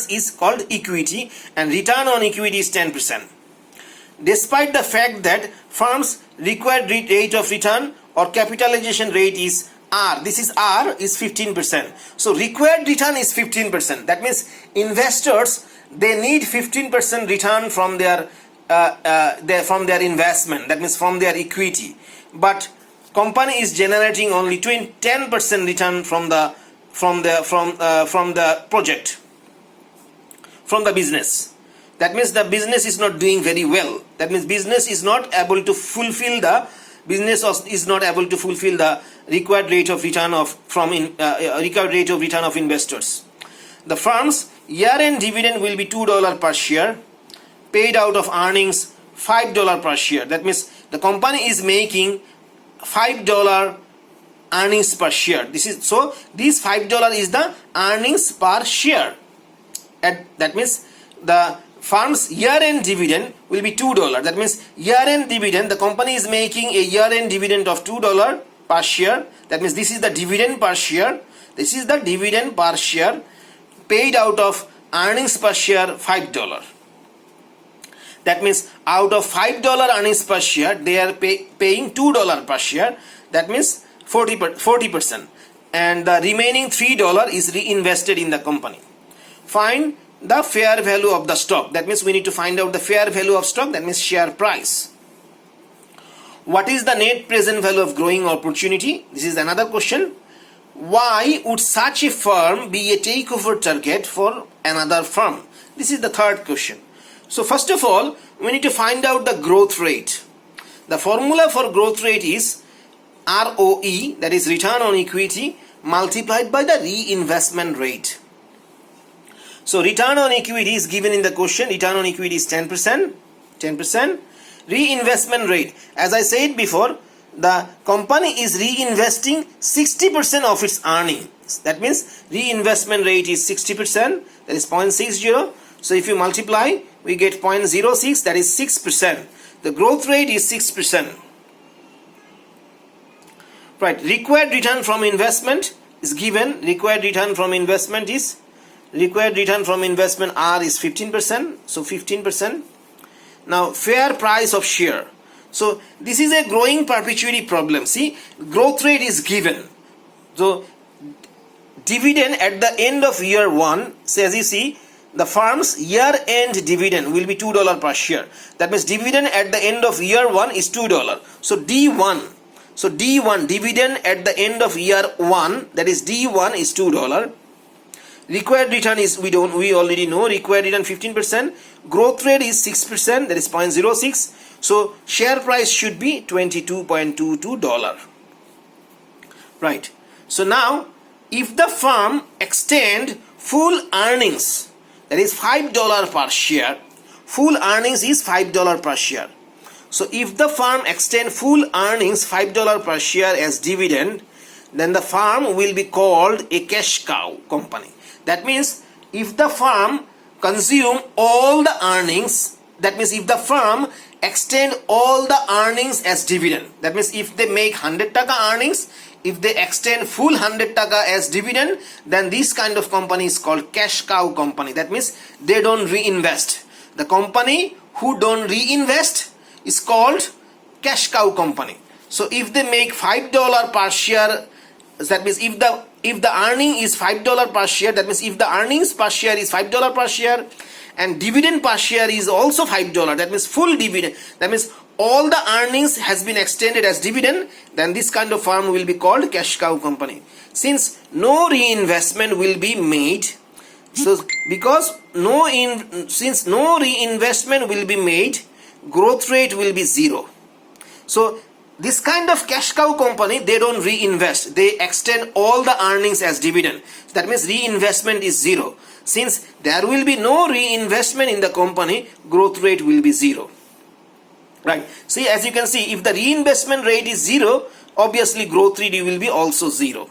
is called equity, and return on equity is 10%. Despite the fact that firm's required rate of return or capitalization rate is R, this is R, is 15%. So required return is 15%. That means investors, they need 15% return from their investment. That means from their equity. But company is generating only 10% return from the project, from the business. That means the business is not doing very well. That means business is not able to fulfill the required rate of return of investors. The firm's year-end dividend will be $2 per share, paid out of earnings $5 per share. That means the company is making $5 earnings per share. This $5 is the earnings per share. That means the firm's year-end dividend will be $2. That means year-end dividend, the company is making a year-end dividend of $2 per share. That means this is the dividend per share. Paid out of earnings per share $5. That means out of $5 earnings per share, they are paying $2 per share. That means 40%. And the remaining $3 is reinvested in the company. Find the fair value of the stock. That means we need to find out the fair value of stock. That means share price. What is the net present value of growing opportunity? This is another question. Why would such a firm be a takeover target for another firm? This is the third question. So first of all, we need to find out the growth rate. The formula for growth rate is ROE, that is return on equity, multiplied by the reinvestment rate. So return on equity is given in the question. Return on equity is 10%. Reinvestment rate, as I said before, the company is reinvesting 60% of its earnings. That means reinvestment rate is 60%, that is 0.60. So if you multiply, we get 0.06, that is 6%. The growth rate is 6%. Right, required return from investment is given. Required return from investment R is 15%. So 15%. Now fair price of share. So this is a growing perpetuity problem. See, growth rate is given. So dividend at the end of year 1, so as you see, the firm's year-end dividend will be $2 per share. That means dividend at the end of year 1 is $2. So D1. So D1, dividend at the end of year 1, that is D1 is $2. Required return is, we already know, required return 15%. Growth rate is 6%, that is 0.06. So share price should be $22.22. Right. So now, if the firm extend full earnings, that is $5 per share, full earnings is $5 per share. So if the firm extend full earnings $5 per share as dividend, then the firm will be called a cash cow company. That means if the firm consume all the earnings, that means if the firm extend all the earnings as dividend, that means if they make 100 taka earnings, if they extend full 100 taka as dividend, then this kind of company is called cash cow company. That means they don't reinvest. The company who don't reinvest is called cash cow company. So if they make $5 per share, that means if the earning is $5 per share, that means if the earnings per share is $5 per share and dividend per share is also $5, that means full dividend, that means all the earnings has been extended as dividend, then this kind of firm will be called cash cow company. Since no reinvestment will be made, so since no reinvestment will be made, growth rate will be 0. So this kind of cash cow company, they don't reinvest. They extend all the earnings as dividend. That means reinvestment is 0. Since there will be no reinvestment in the company, growth rate will be 0. Right. See, as you can see, if the reinvestment rate is 0, obviously growth rate will be also 0.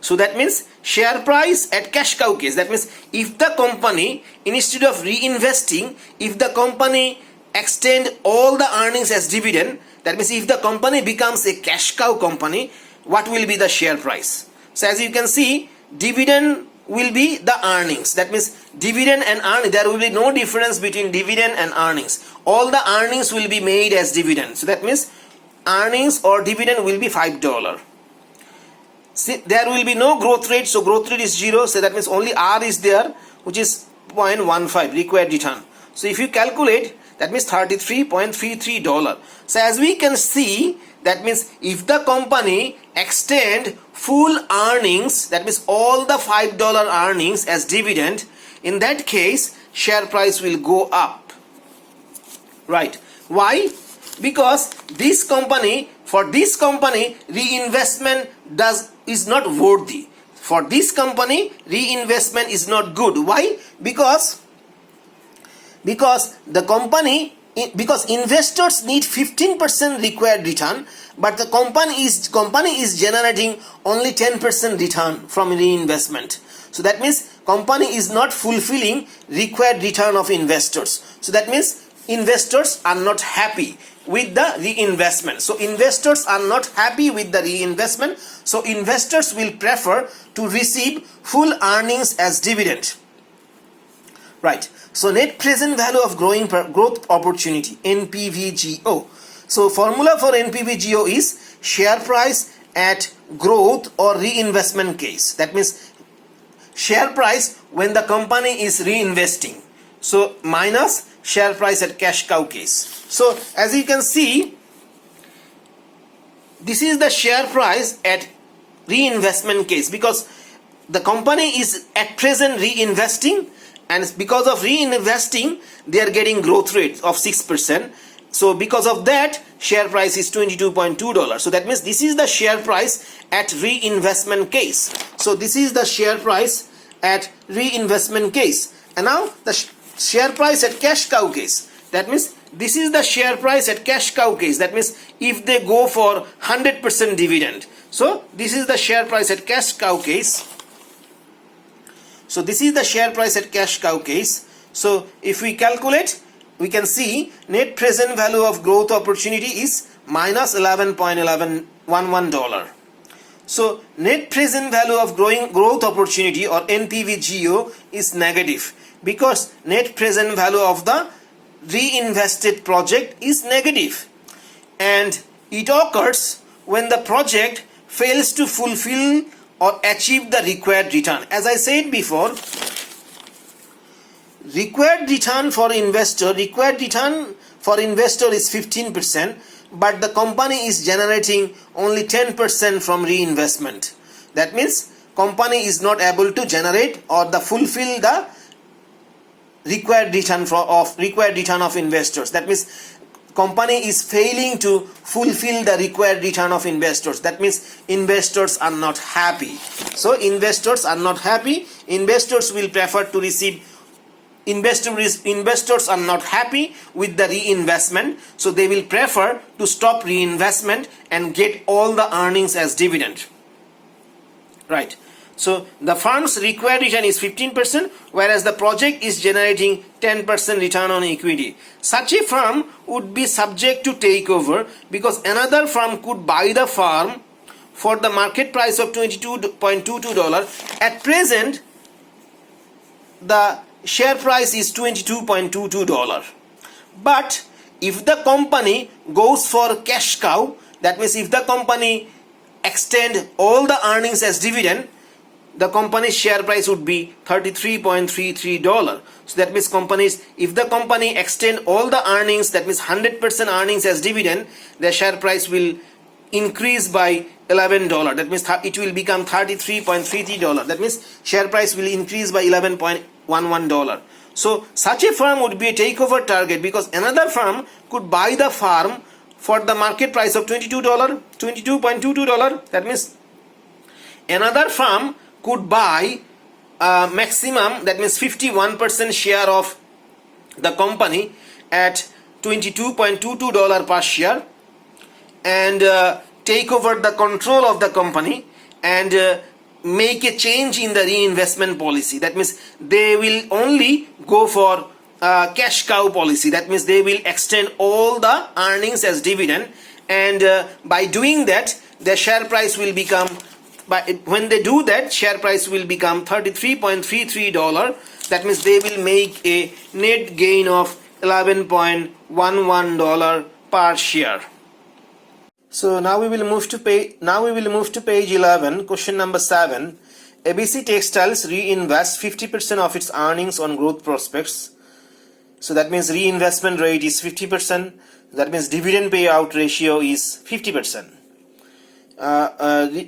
So that means share price at cash cow case. That means if the company, instead of reinvesting, if the company extend all the earnings as dividend, that means if the company becomes a cash cow company, what will be the share price? So as you can see, dividend will be the earnings. That means dividend and earning, there will be no difference between dividend and earnings. All the earnings will be made as dividend. So that means earnings or dividend will be $5. See, there will be no growth rate, so growth rate is 0. So that means only R is there, which is 0.15 required return. So if you calculate, that means $33.33. So as we can see, that means if the company extend full earnings, that means all the $5 earnings as dividend, in that case share price will go up. Right? Why? Because this company, for this company, reinvestment is not worthy. For this company, reinvestment is not good. Why? Because the company, because investors need 15% required return, but the company is generating only 10% return from reinvestment. So that means company is not fulfilling required return of investors. So that means investors are not happy with the reinvestment. So investors are not happy with the reinvestment. So investors will prefer to receive full earnings as dividend. Right. So net present value of growth opportunity, NPVGO. So formula for NPVGO is share price at growth or reinvestment case. That means share price when the company is reinvesting. So minus share price at cash cow case. So as you can see, this is the share price at reinvestment case, because the company is at present reinvesting, and because of reinvesting they are getting growth rate of 6%. So because of that, share price is $22.2. So that means this is the share price at reinvestment case. So this is the share price at reinvestment case. And now the share price at cash cow case. That means this is the share price at cash cow case. That means if they go for 100% dividend. So this is the share price at cash cow case. So this is the share price at cash cow case. So if we calculate, we can see net present value of growth opportunity is minus $11.11. So net present value of growth opportunity or NPVGO is negative, because net present value of the reinvested project is negative, and it occurs when the project fails to fulfill or achieve the required return. As I said before, required return for investor is 15%, but the company is generating only 10% from reinvestment. That means company is not able to generate or fulfill the required return of investors. That means company is failing to fulfill the required return of investors. That means investors are not happy. So investors are not happy. Investors will prefer to receive. Investors are not happy with the reinvestment, so they will prefer to stop reinvestment and get all the earnings as dividend. Right. So the firm's required return is 15%, whereas the project is generating 10% return on equity. Such a firm would be subject to takeover, because another firm could buy the firm for the market price of $22.22. At present, the share price is $22.22. But if the company goes for cash cow, that means if the company extend all the earnings as dividend, the company's share price would be $33.33. So that means if the company extend all the earnings, that means 100% earnings as dividend, the share price will increase by $11. That means it will become $33.33. That means share price will increase by $11.11. So such a firm would be a takeover target, because another firm could buy the firm for the market price of $22.22. That means another firm could buy maximum, that means 51% share of the company at $22.22 per share, and take over the control of the company and make a change in the reinvestment policy. That means they will only go for cash cow policy. That means they will extend all the earnings as dividend, and by doing that, their share price will become, when they do that, share price will become $33.33. That means they will make a net gain of $11.11 per share. So now we will move to page 11, question number 7. ABC Textiles reinvests 50% of its earnings on growth prospects. So that means reinvestment rate is 50%. That means dividend payout ratio is 50%.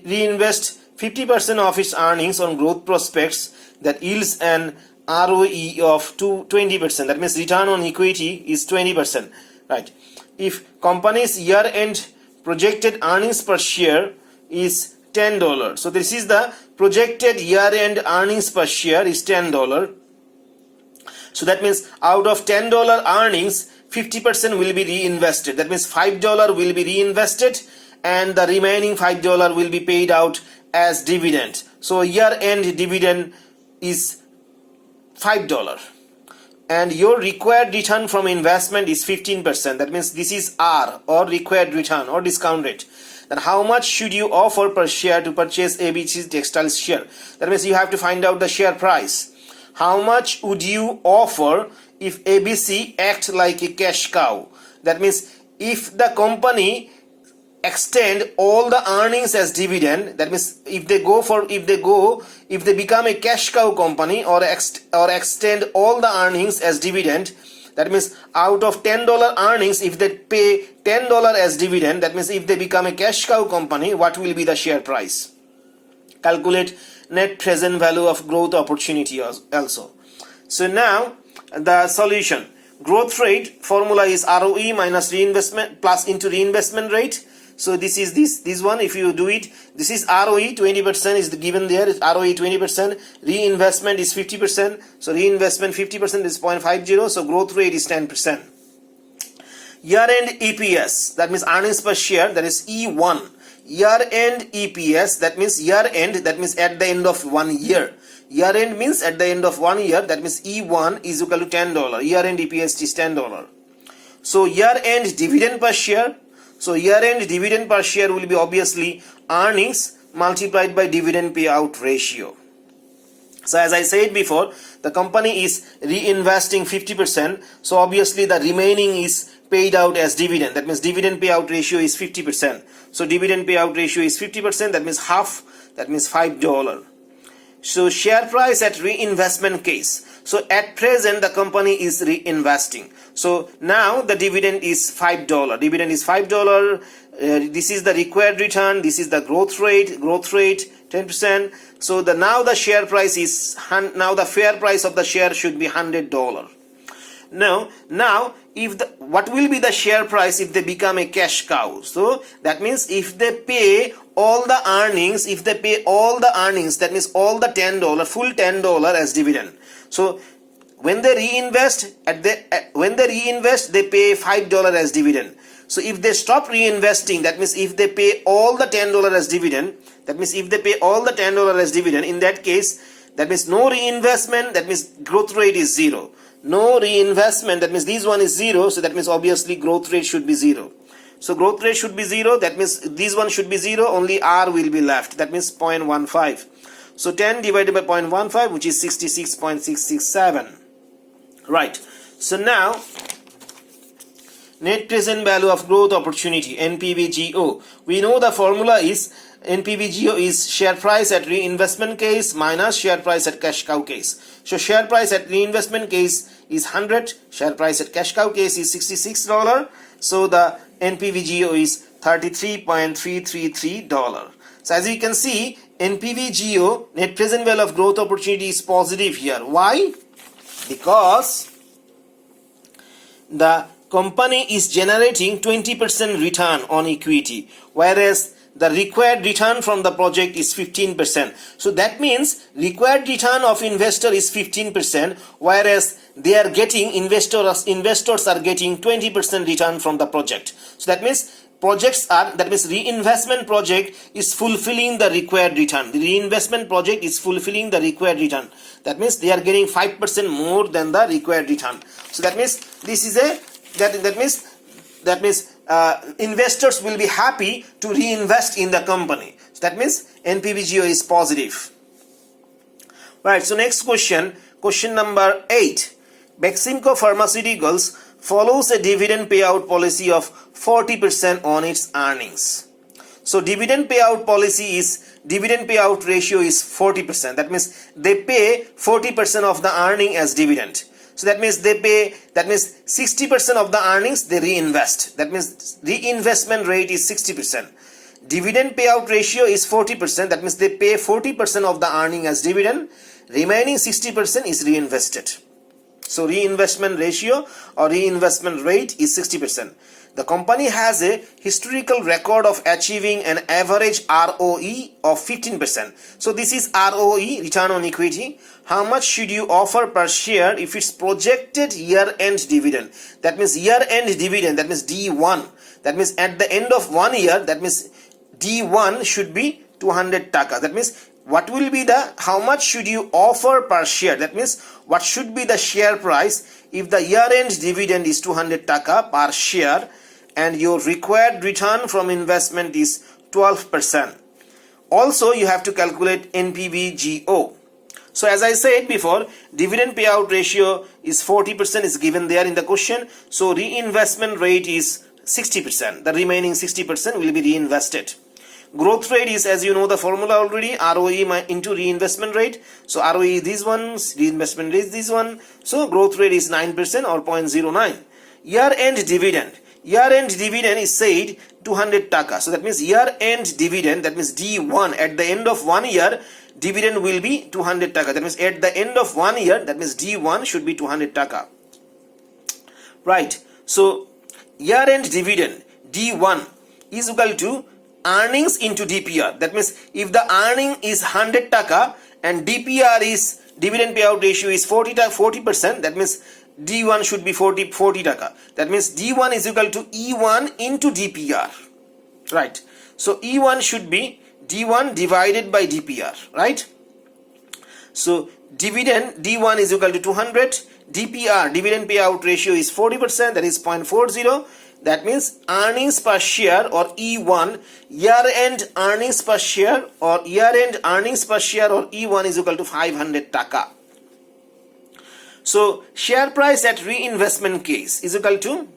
Reinvest 50% of its earnings on growth prospects that yields an ROE of 20%. That means return on equity is 20%. Right. If company's year-end projected earnings per share is $10. So this is the projected year-end earnings per share is $10. So that means out of $10 earnings, 50% will be reinvested. That means $5 will be reinvested, and the remaining $5 will be paid out as dividend. So year-end dividend is $5. And your required return from investment is 15%. That means this is R, or required return, or discount rate. Then how much should you offer per share to purchase ABC Textiles share? That means you have to find out the share price. How much would you offer if ABC acts like a cash cow? That means if the company extend all the earnings as dividend, that means if they become a cash cow company, or extend all the earnings as dividend, that means out of $10 earnings, if they pay $10 as dividend, that means if they become a cash cow company, what will be the share price? Calculate net present value of growth opportunity also. So now the solution. Growth rate formula is ROE minus reinvestment plus into reinvestment rate. So this is this one. If you do it, this is ROE 20% is given there. ROE 20%. Reinvestment is 50%. So reinvestment 50% is 0.50. So growth rate is 10%. Year-end EPS, that means earnings per share, that is E1. Year-end EPS, that means year-end, that means at the end of 1 year. Year-end means at the end of 1 year, that means E1 is equal to $10. Year-end EPS is $10. So year-end dividend per share. So year-end dividend per share will be obviously earnings multiplied by dividend payout ratio. So as I said before, the company is reinvesting 50%. So obviously the remaining is paid out as dividend. That means dividend payout ratio is 50%. So dividend payout ratio is 50%. That means half. That means $5. So share price at reinvestment case. So at present the company is reinvesting. So now the dividend is $5. Dividend is $5. This is the required return. This is the growth rate. Growth rate 10%. So now the share price is now the fair price of the share should be $100. Now what will be the share price if they become a cash cow? So that means if they pay all the earnings, that means all the $10, full $10 as dividend. So when they reinvest, they pay $5 as dividend. So if they stop reinvesting, that means if they pay all the $10 as dividend, in that case, that means no reinvestment, that means growth rate is 0. No reinvestment, that means this one is 0, so that means obviously growth rate should be 0. So growth rate should be 0, that means this one should be 0, only R will be left, that means 0.15. So 10 divided by 0.15, which is 66.667. Right. So now, net present value of growth opportunity, NPVGO. We know the formula is NPVGO is share price at reinvestment case minus share price at cash cow case. So share price at reinvestment case is 100, share price at cash cow case is $66. So the NPVGO is $33.333. So as you can see, NPVGO, net present value of growth opportunity, is positive here. Why? Because the company is generating 20% return on equity, whereas the required return from the project is 15%. So that means required return of investor is 15%, whereas they are getting investors are getting 20% return from the project. So that means projects are, that means reinvestment project is fulfilling the required return. The reinvestment project is fulfilling the required return. That means they are getting 5% more than the required return. So that means this is a that means investors will be happy to reinvest in the company. So that means NPVGO is positive. Right. So next question number 8. Beximco Pharmaceuticals follows a dividend payout policy of 40% on its earnings. So dividend payout ratio is 40%. That means they pay 40% of the earning as dividend. So that means 60% of the earnings they reinvest. That means reinvestment rate is 60%. Dividend payout ratio is 40%. That means they pay 40% of the earning as dividend. Remaining 60% is reinvested. So reinvestment ratio or reinvestment rate is 60%. The company has a historical record of achieving an average ROE of 15%. So this is ROE, return on equity. How much should you offer per share if it's projected year-end dividend? That means year-end dividend, that means D1. That means at the end of 1 year, that means D1 should be 200 taka. That means what will be how much should you offer per share? That means what should be the share price if the year-end dividend is 200 taka per share and your required return from investment is 12%. Also, you have to calculate NPVGO. So as I said before, dividend payout ratio is 40% is given there in the question. So reinvestment rate is 60%. The remaining 60% will be reinvested. Growth rate is, as you know the formula already, ROE into reinvestment rate. So ROE is this one, reinvestment rate is this one. So growth rate is 9% or 0.09. Year-end dividend. Year-end dividend is said 200 taka. So that means year-end dividend, that means D1, at the end of 1 year, dividend will be 200 taka. That means at the end of 1 year, that means D1 should be 200 taka. Right. So year-end dividend, D1 is equal to earnings into DPR. That means if the earning is 100 taka and DPR is, dividend payout ratio is 40%, that means D1 should be 40 taka. That means D1 is equal to E1 into DPR. Right. So E1 should be D1 divided by DPR. Right. So dividend D1 is equal to 200. DPR, dividend payout ratio, is 40%, that is 0.40. That means earnings per share or E1, year-end earnings per share or E1 is equal to 500 taka. So share price at reinvestment case is equal to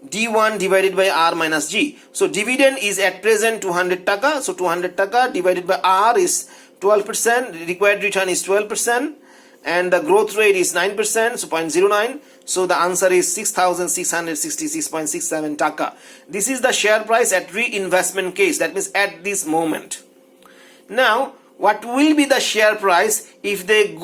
D1 divided by R minus G. So dividend is at present 200 taka. So 200 taka divided by R is 12%. Required return is 12%. And the growth rate is 9%. So 0.09. So the answer is 6,666.67 taka. This is the share price at reinvestment case. That means at this moment. Now, what will be the share price if they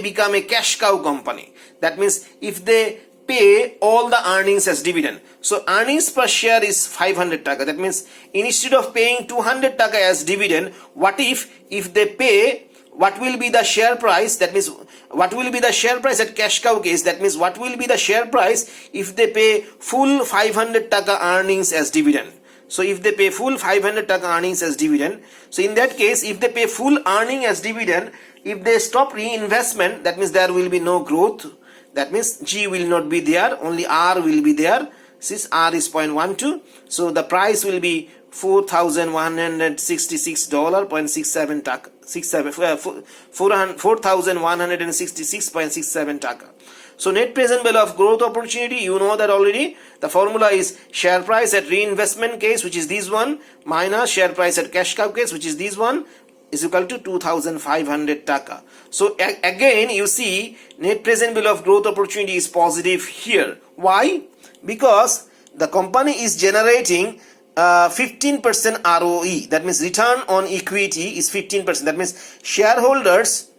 become a cash cow company? That means if they pay all the earnings as dividend. So earnings per share is 500 taka. That means instead of paying 200 taka as dividend, what if they pay, what will be the share price? That means what will be the share price at cash cow case? That means what will be the share price if they pay full 500 taka earnings as dividend? So if they pay full 500 taka earnings as dividend, so in that case, if they pay full earning as dividend, if they stop reinvestment, that means there will be no growth. That means G will not be there, only R will be there. Since R is 0.12, so the price will be $4,166.67 taka. 4,166.67 taka. So net present value of growth opportunity, you know that already. The formula is share price at reinvestment case, which is this one, minus share price at cash cow case, which is this one, is equal to 2,500 taka. So again, you see net present value of growth opportunity is positive here. Why? Because the company is generating 15% ROE. That means return on equity is 15%. That means shareholders,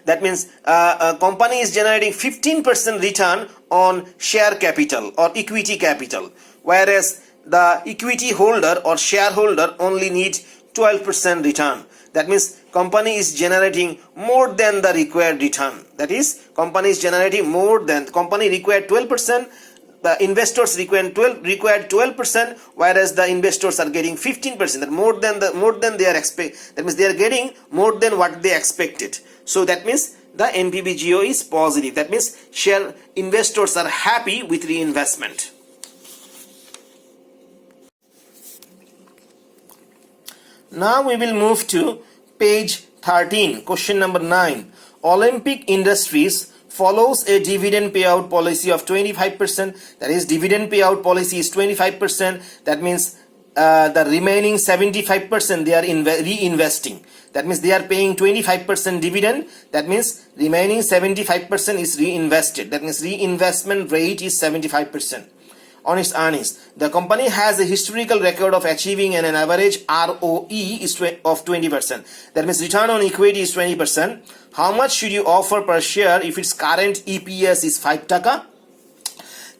that means a company is generating 15% return on share capital or equity capital, whereas the equity holder or shareholder only need 12% return. That means company is generating more than the required return. That is, company is generating more than, company required 12%, the investors require 12%, whereas the investors are getting 15%. That more than they are that means they are getting more than what they expected. So that means the NPVGO is positive. That means share investors are happy with reinvestment. Now we will move to page 13, question number 9. Olympic Industries follows a dividend payout policy of 25%. That is, dividend payout policy is 25%. That means the remaining 75% they are reinvesting. That means they are paying 25% dividend. That means remaining 75% is reinvested. That means reinvestment rate is 75% on its earnings. The company has a historical record of achieving an average ROE of 20%. That means return on equity is 20%. How much should you offer per share if its current EPS is 5 taka?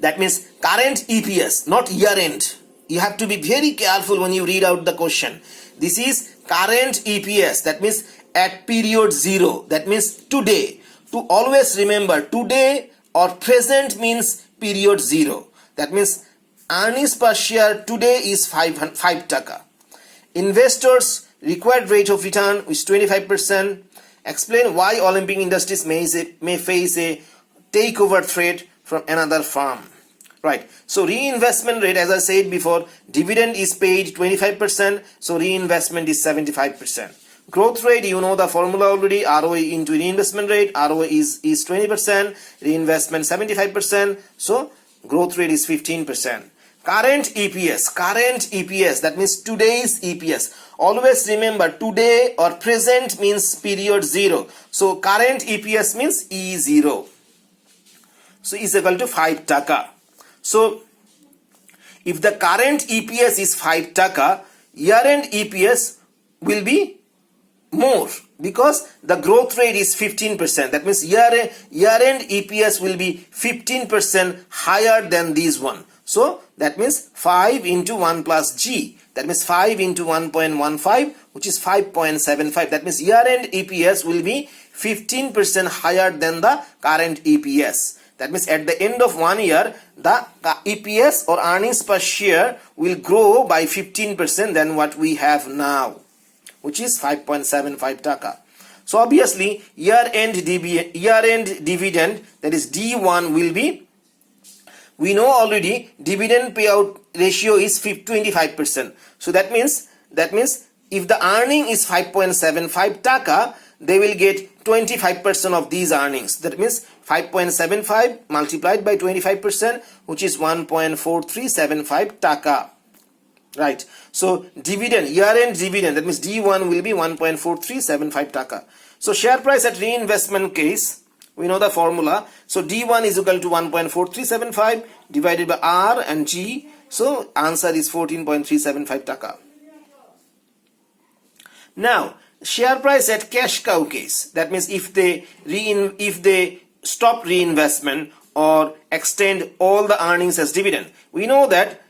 That means current EPS, not year end. You have to be very careful when you read out the question. This is current EPS. That means at period 0. That means today. To always remember, today or present means period 0. That means earnings per share today is 5 taka. Investors required rate of return is 25%. Explain why Olympic Industries may face a takeover threat from another firm. Right. So reinvestment rate, as I said before, dividend is paid 25%. So reinvestment is 75%. Growth rate, you know the formula already. ROE into reinvestment rate. ROE is 20%. Reinvestment 75%. So growth rate is 15%. Current EPS, that means today's EPS. Always remember, today or present means period 0. So current EPS means E0. So is equal to 5 taka. So if the current EPS is 5 taka, year-end EPS will be more because the growth rate is 15%. That means year-end EPS will be 15% higher than this one. So that means 5 into 1 plus G. That means 5 into 1.15, which is 5.75. That means year-end EPS will be 15% higher than the current EPS. That means at the end of 1 year, the EPS or earnings per share will grow by 15% than what we have now, which is 5.75 taka. So obviously year-end dividend, that is D1, will be, we know already dividend payout ratio is 25%. So that means if the earning is 5.75 taka, they will get 25% of these earnings. That means 5.75 multiplied by 25%, which is 1.4375 taka. Right. So dividend, year-end dividend, that means D1 will be 1.4375 taka. So share price at reinvestment case, we know the formula. So D1 is equal to 1.4375 divided by R and G. So answer is 14.375 taka. Now share price at cash cow case, that means if they stop reinvestment or extend all the earnings as dividend, we know that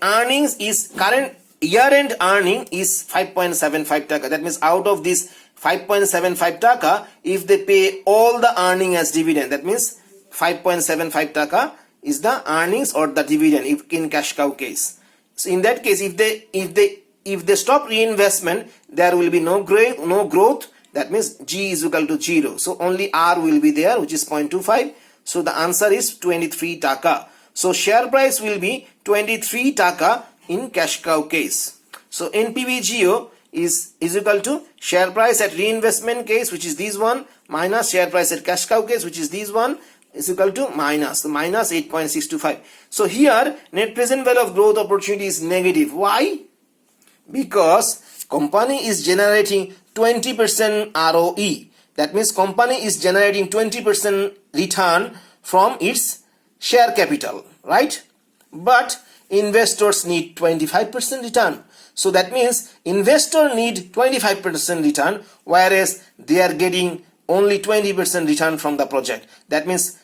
earnings is current year-end earning is 5.75 taka. That means out of this 5.75 taka, if they pay all the earning as dividend, that means 5.75 taka is the earnings or the dividend if in cash cow case. So in that case, if they stop reinvestment, there will be no growth. That means G is equal to 0. So only R will be there, which is 0.25. So the answer is 23 taka. So share price will be 23 taka in cash cow case. So NPVGO is equal to share price at reinvestment case, which is this one, minus share price at cash cow case, which is this one, is equal to minus 8.625. So here net present value of growth opportunity is negative. Why? Because company is generating 20% ROE. That means company is generating 20% return from its share capital, right? But investors need 25% return. So that means investor need 25% return, whereas they are getting only 20% return from the project. That means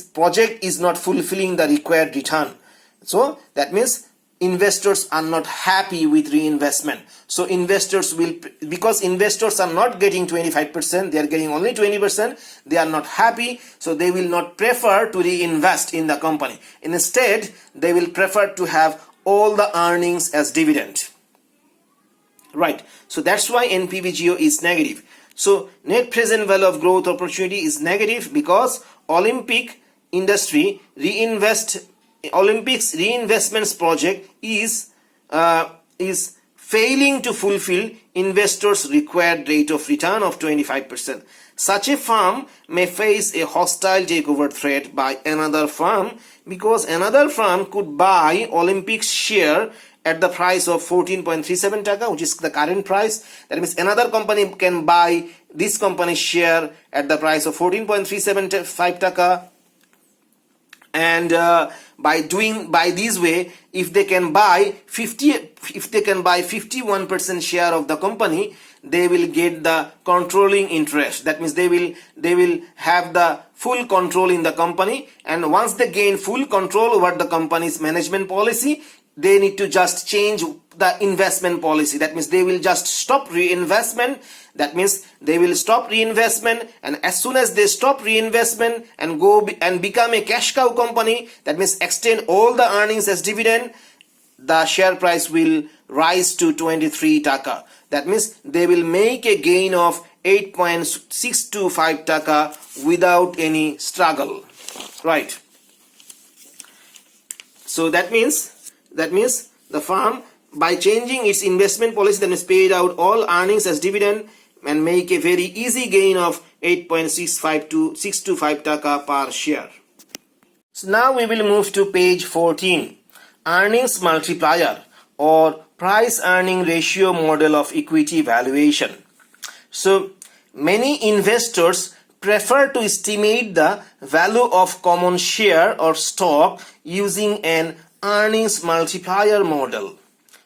project is not fulfilling the required return. So that means investors are not happy with reinvestment. So investors will, because investors are not getting 25%, they are getting only 20%, they are not happy, so they will not prefer to reinvest in the company. Instead, they will prefer to have all the earnings as dividend. Right, so that's why NPVGO is negative. So net present value of growth opportunity is negative because Olympics reinvestments project is failing to fulfill investors' required rate of return of 25%. Such a firm may face a hostile takeover threat by another firm because another firm could buy Olympics share at the price of 14.37 taka, which is the current price. That means another company can buy this company's share at the price of 14.375 taka, and by this way, if they can buy 51% share of the company, they will get the controlling interest. That means they will have the full control in the company, and once they gain full control over the company's management policy, they need to just change the investment policy. That means they will just stop reinvestment. That means they will stop reinvestment, and as soon as they stop reinvestment and go and become a cash cow company, that means extend all the earnings as dividend, the share price will rise to 23 taka. That means they will make a gain of 8.625 taka without any struggle. Right. So that means the firm, by changing its investment policy, that is paid out all earnings as dividend and make a very easy gain of 8.625 taka per share. So now we will move to page 14, earnings multiplier or price earning ratio model of equity valuation. So many investors prefer to estimate the value of common share or stock using an earnings multiplier model.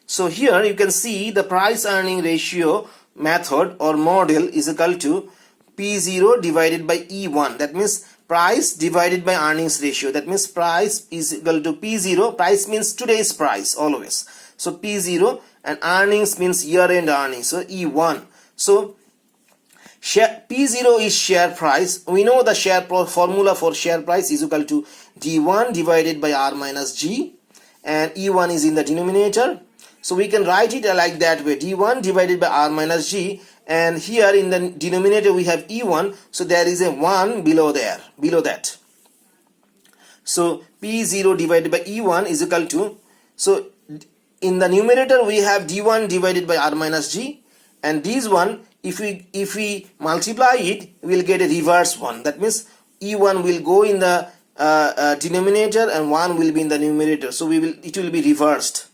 So here you can see the price earning ratio method or model is equal to P0 divided by E1. That means price divided by earnings ratio. That means price is equal to P0. Price means today's price always. So P0, and earnings means year-end earnings. So E1. So P0 is share price. We know the share formula for share price is equal to D1 divided by R minus G, and E1 is in the denominator. So we can write it like that way, D1 divided by R minus G, and here in the denominator we have E1, so there is a 1 below that. So P0 divided by E1 is equal to, so in the numerator we have D1 divided by R minus G, and this one, if we multiply it, we will get a reverse one. That means E1 will go in the denominator and 1 will be in the numerator. So it will be reversed.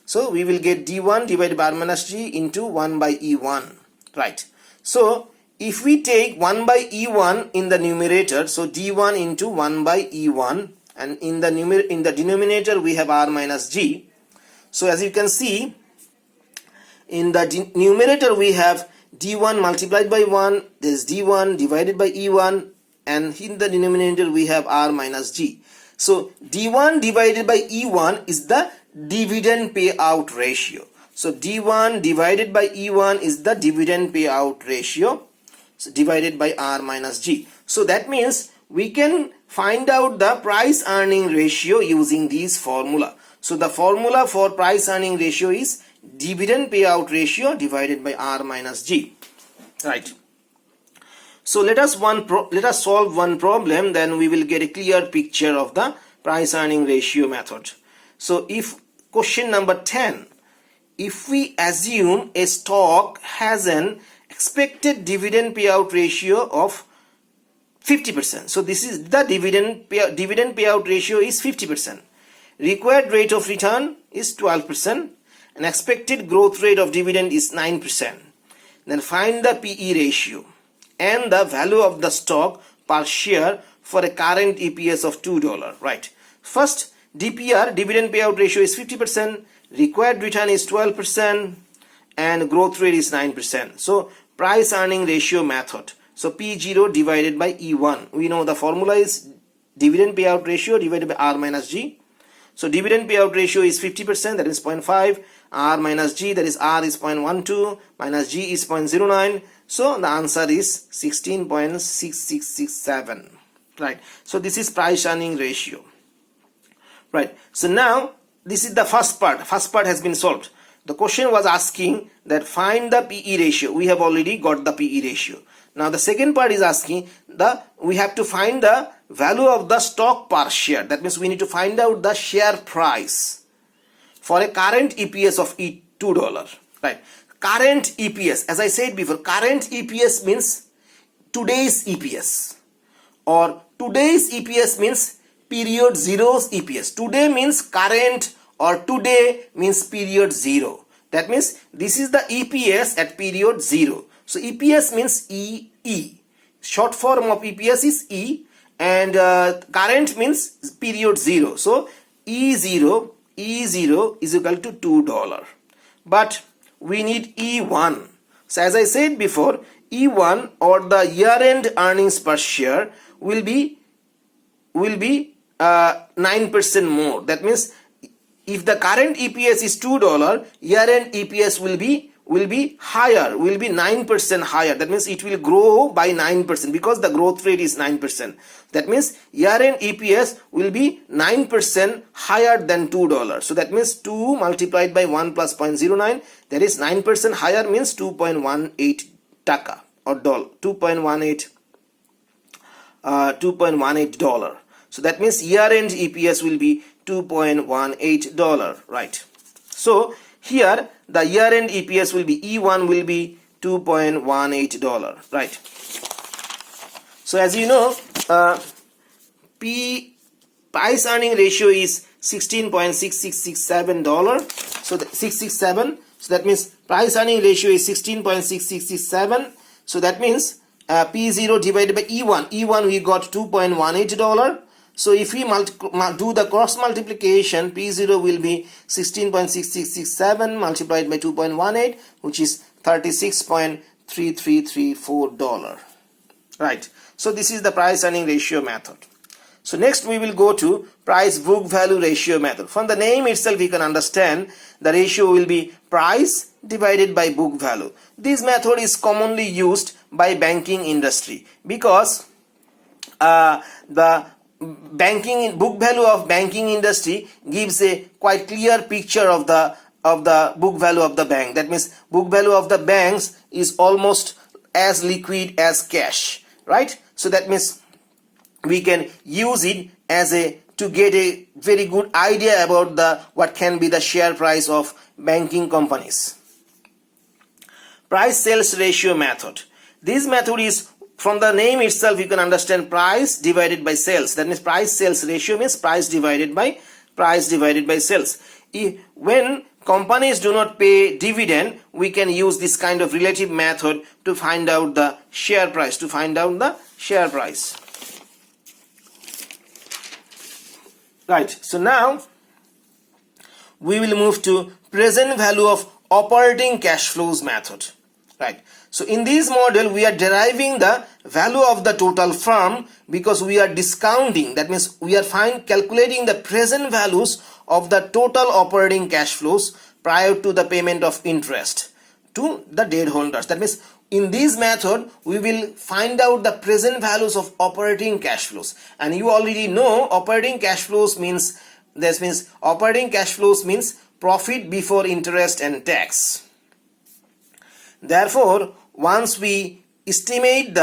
So we will get D1 divided by R minus G into 1 by E1. Right. So if we take 1 by E1 in the numerator, so D1 into 1 by E1, and in the denominator we have R minus G. So as you can see, in the numerator we have D1 multiplied by 1, there is D1 divided by E1, and in the denominator we have R minus G. So D1 divided by E1 is the dividend payout ratio. So D1 divided by E1 is the dividend payout ratio, so divided by R minus G. So that means we can find out the price earning ratio using this formula. So the formula for price earning ratio is dividend payout ratio divided by R minus G. Right. So let us solve one problem, then we will get a clear picture of the price earning ratio method. So if question number 10, if we assume a stock has an expected dividend payout ratio of 50%. So this is the dividend payout ratio is 50%. Required rate of return is 12%. And expected growth rate of dividend is 9%. Then find the PE ratio and the value of the stock per share for a current EPS of $2. Right. First, DPR, dividend payout ratio, is 50%, required return is 12%, and growth rate is 9%. So price earning ratio method. So P0 divided by E1. We know the formula is dividend payout ratio divided by R minus G. So dividend payout ratio is 50%, that is 0.5. R minus G, that is R is 0.12 minus G is 0.09. So the answer is 16.6667. Right. So this is price earning ratio. Right. So now this is the first part. First part has been solved. The question was asking that find the PE ratio. We have already got the PE ratio. Now the second part is asking we have to find the value of the stock per share. That means we need to find out the share price for a current EPS of $2. Right. Current EPS, as I said before, current EPS means today's EPS, or today's EPS means period zero's EPS. Today means current, or today means period 0. That means this is the EPS at period 0. So EPS means EE. Short form of EPS is E, and current means period 0. So E0 is equal to $2. But we need E1. So as I said before, E1, or the year-end earnings per share, will be 9% more. That means if the current EPS is $2, year-end EPS will be higher, will be 9% higher. That means it will grow by 9% because the growth rate is 9%. That means year-end EPS will be 9% higher than $2. So that means 2 multiplied by 1 plus 0.09, that is 9% higher, means 2.18 taka or dollar, 2.18 dollar. So that means year-end EPS will be $2.18, right? So here the year-end EPS will be E1 will be $2.18, right? So as you know, price earning ratio is $16.6667. So 667. So that means price earning ratio is 16.6667. So that means P0 divided by E1. E1 we got $2.18. So if we do the cross multiplication, P0 will be 16.6667 multiplied by 2.18, which is $36.3334. Right. So this is the price earning ratio method. So next we will go to price book value ratio method. From the name itself we can understand the ratio will be price divided by book value. This method is commonly used by banking industry because the book value of banking industry gives a quite clear picture of the book value of the bank. That means book value of the banks is almost as liquid as cash, right? So that means we can use it as to get a very good idea about what can be the share price of banking companies. Price sales ratio method. This method is, from the name itself you can understand, price divided by sales. That means price sales ratio means price divided by sales. When companies do not pay dividend, we can use this kind of relative method to find out the share price, Right. So now we will move to present value of operating cash flows method. Right. So in this model we are deriving the value of the total firm because we are discounting. That means we are calculating the present values of the total operating cash flows prior to the payment of interest to the debt holders. That means in this method we will find out the present values of operating cash flows, and you already know operating cash flows means profit before interest and tax. Therefore, once we estimate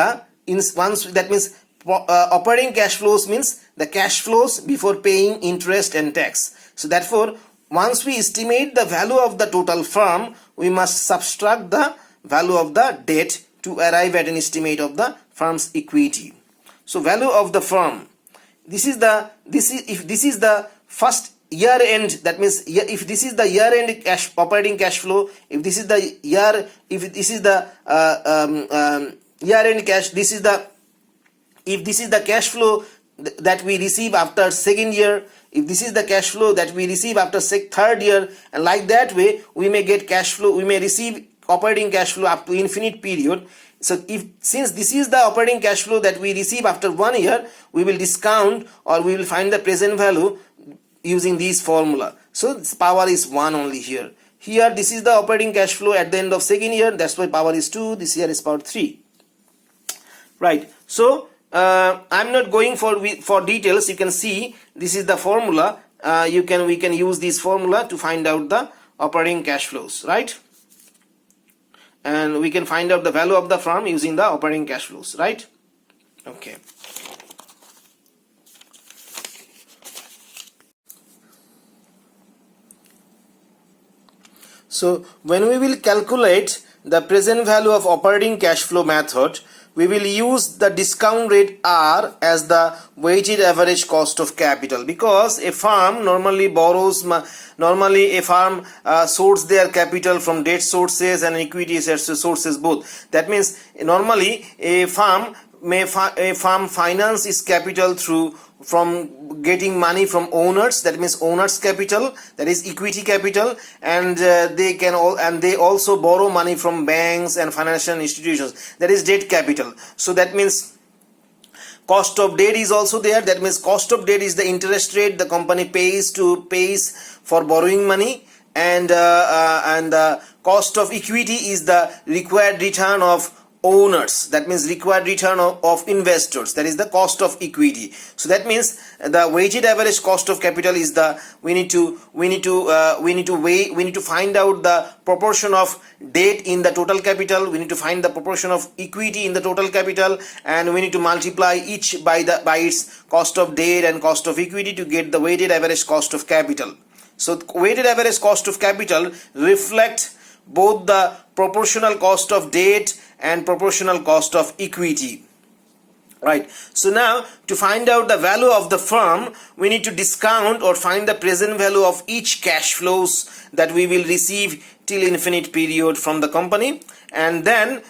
operating cash flows means the cash flows before paying interest and tax. So therefore, once we estimate the value of the total firm, we must subtract the value of the debt to arrive at an estimate of the firm's equity. So value of the firm. If this is the first year end, that means if this is the year end operating cash flow, if this is the year end cash, if this is the cash flow that we receive after second year, if this is the cash flow that we receive after third year, and like that way we may get cash flow, we may receive operating cash flow up to infinite period. So since this is the operating cash flow that we receive after 1 year, we will discount, or we will find the present value using this formula. So this power is 1 only here. Here this is the operating cash flow at the end of second year, that's why power is 2, this year is power 3. Right, so I'm not going for details. You can see this is the formula. We can use this formula to find out the operating cash flows, right? And we can find out the value of the firm using the operating cash flows, right? Okay. So when we will calculate the present value of operating cash flow method, we will use the discount rate R as the weighted average cost of capital, because a firm normally source their capital from debt sources and equity sources both. That means normally a firm finance its capital from getting money from owners, that means owners capital, that is equity capital, and they also borrow money from banks and financial institutions, that is debt capital. So that means cost of debt is also there. That means cost of debt is the interest rate the company pays for borrowing money, and the cost of equity is the required return of owners, that means required return of investors, that is the cost of equity. So that means the weighted average cost of capital is the we need to find out the proportion of debt in the total capital, we need to find the proportion of equity in the total capital, and we need to multiply each by its cost of debt and cost of equity to get the weighted average cost of capital. So weighted average cost of capital reflect both the proportional cost of debt and proportional cost of equity, right? So now to find out the value of the firm, we need to discount or find the present value of each cash flows that we will receive till infinite period from the company, and then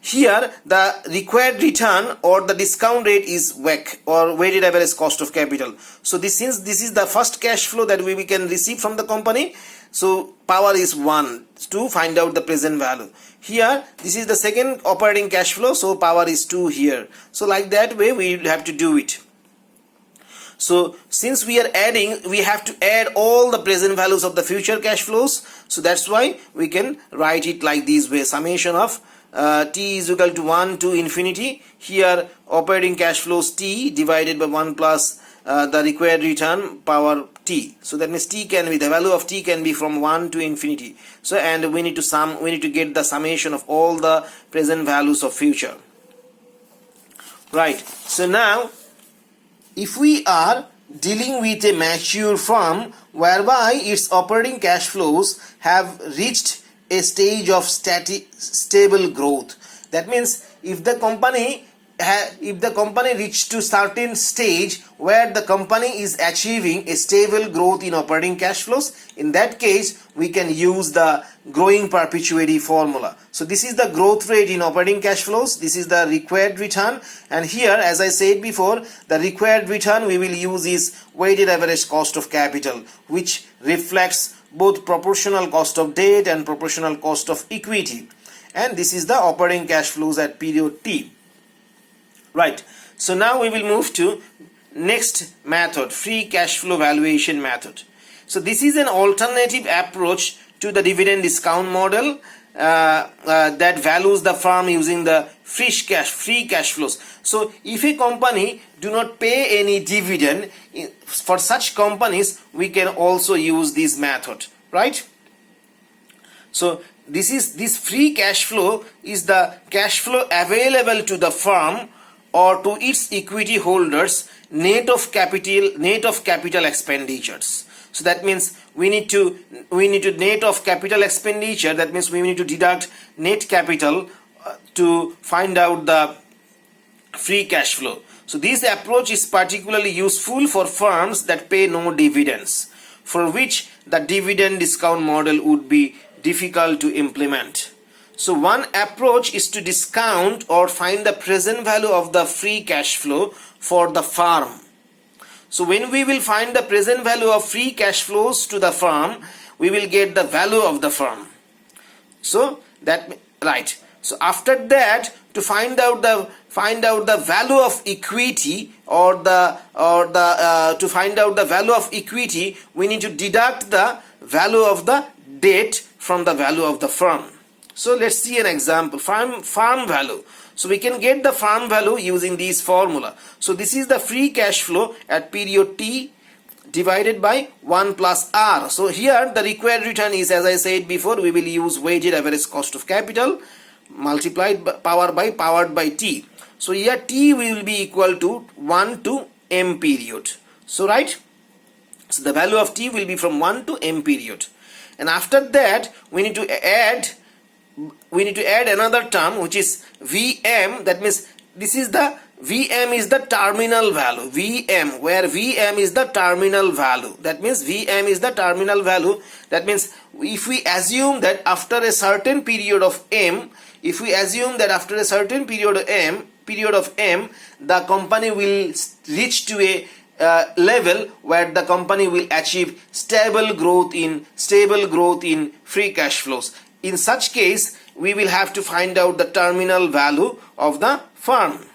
here the required return or the discount rate is WACC, or weighted average cost of capital. So since this is the first cash flow that we can receive from the company, so power is 1 to find out the present value. Here this is the second operating cash flow, so power is 2 here. So like that way we will have to do it. So since we are adding, we have to add all the present values of the future cash flows. So that's why we can write it like this way: summation of t is equal to 1 to infinity. Here operating cash flows t divided by 1 plus the required return power t. So that means the value of t can be from 1 to infinity. So and we need to get the summation of all the present values of future, right? So now if we are dealing with a mature firm whereby its operating cash flows have reached a stage of stable growth, that means if the company reached to certain stage where the company is achieving a stable growth in operating cash flows, in that case we can use the growing perpetuity formula. So this is the growth rate in operating cash flows, this is the required return, and here as I said before, the required return we will use is weighted average cost of capital, which reflects both proportional cost of debt and proportional cost of equity, and this is the operating cash flows at period t. Right, so now we will move to next method, free cash flow valuation method. So this is an alternative approach to the dividend discount model that values the firm using the free cash flows. So if a company do not pay any dividend, for such companies we can also use this method, right? So this free cash flow is the cash flow available to the firm or to its equity holders net of capital expenditures. So that means we need to net of capital expenditure, that means we need to deduct net capital to find out the free cash flow. So this approach is particularly useful for firms that pay no dividends, for which the dividend discount model would be difficult to implement. So one approach is to discount or find the present value of the free cash flow for the firm. So when we will find the present value of free cash flows to the firm, we will get the value of the firm. So that right. So after that, to find out the find out the value of equity to find out the value of equity, we need to deduct the value of the debt from the value of the firm. So let's see an example. Firm value. So we can get the firm value using this formula. So this is the free cash flow at period T divided by 1 plus R. So here the required return is, as I said before, we will use weighted average cost of capital multiplied by powered by T. So here T will be equal to 1 to M period. So right. So the value of T will be from 1 to M period. And after that we need to add another term which is VM. That means this is the VM is the terminal value. VM, where VM is the terminal value. That means VM is the terminal value. That means if we assume that after a certain period of M, the company will reach to a level where the company will achieve stable growth in free cash flows. In such case, we will have to find out the terminal value of the firm.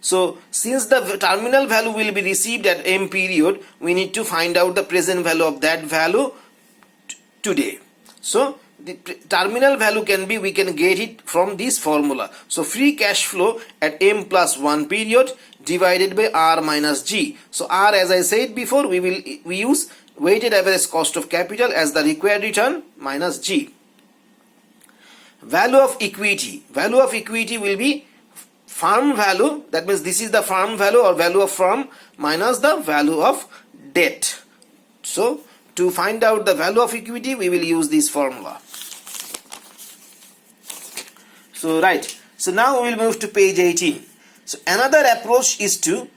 So since the terminal value will be received at M period, we need to find out the present value of that value today. So the terminal value we can get it from this formula. So free cash flow at M plus 1 period divided by R minus G. So R, as I said before, we use weighted average cost of capital as the required return minus G. Value of equity. Value of equity will be firm value. That means this is the firm value or value of firm minus the value of debt. So to find out the value of equity, we will use this formula. So right. So now we will move to page 18. So another approach is to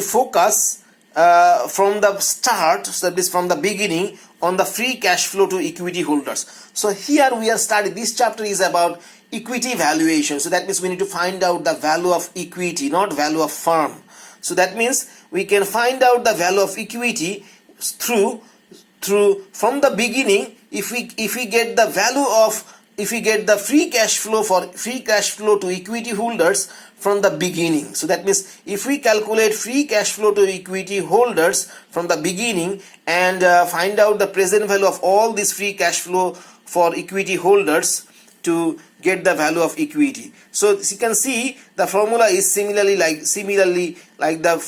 focus from the start, so that is from the beginning, on the free cash flow to equity holders. So here we are studying, this chapter is about equity valuation. So that means we need to find out the value of equity, not value of firm. So that means we can find out the value of equity through from the beginning. If we get the value of, if we get the free cash flow to equity holders from the beginning. So that means if we calculate free cash flow to equity holders from the beginning and find out the present value of all this free cash flow for equity holders to get the value of equity. So as you can see, the formula is similarly like the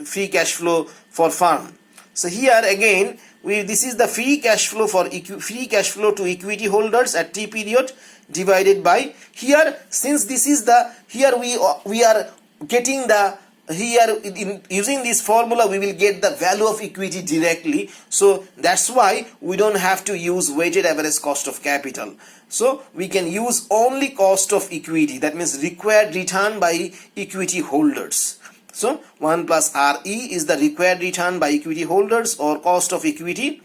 free cash flow for firm. So here again, this is the free cash flow to equity holders at T period divided by, here since this is the, here we are getting the, here in using this formula we will get the value of equity directly. So that's why we don't have to use weighted average cost of capital. So we can use only cost of equity, that means required return by equity holders. So 1 plus RE is the required return by equity holders or cost of equity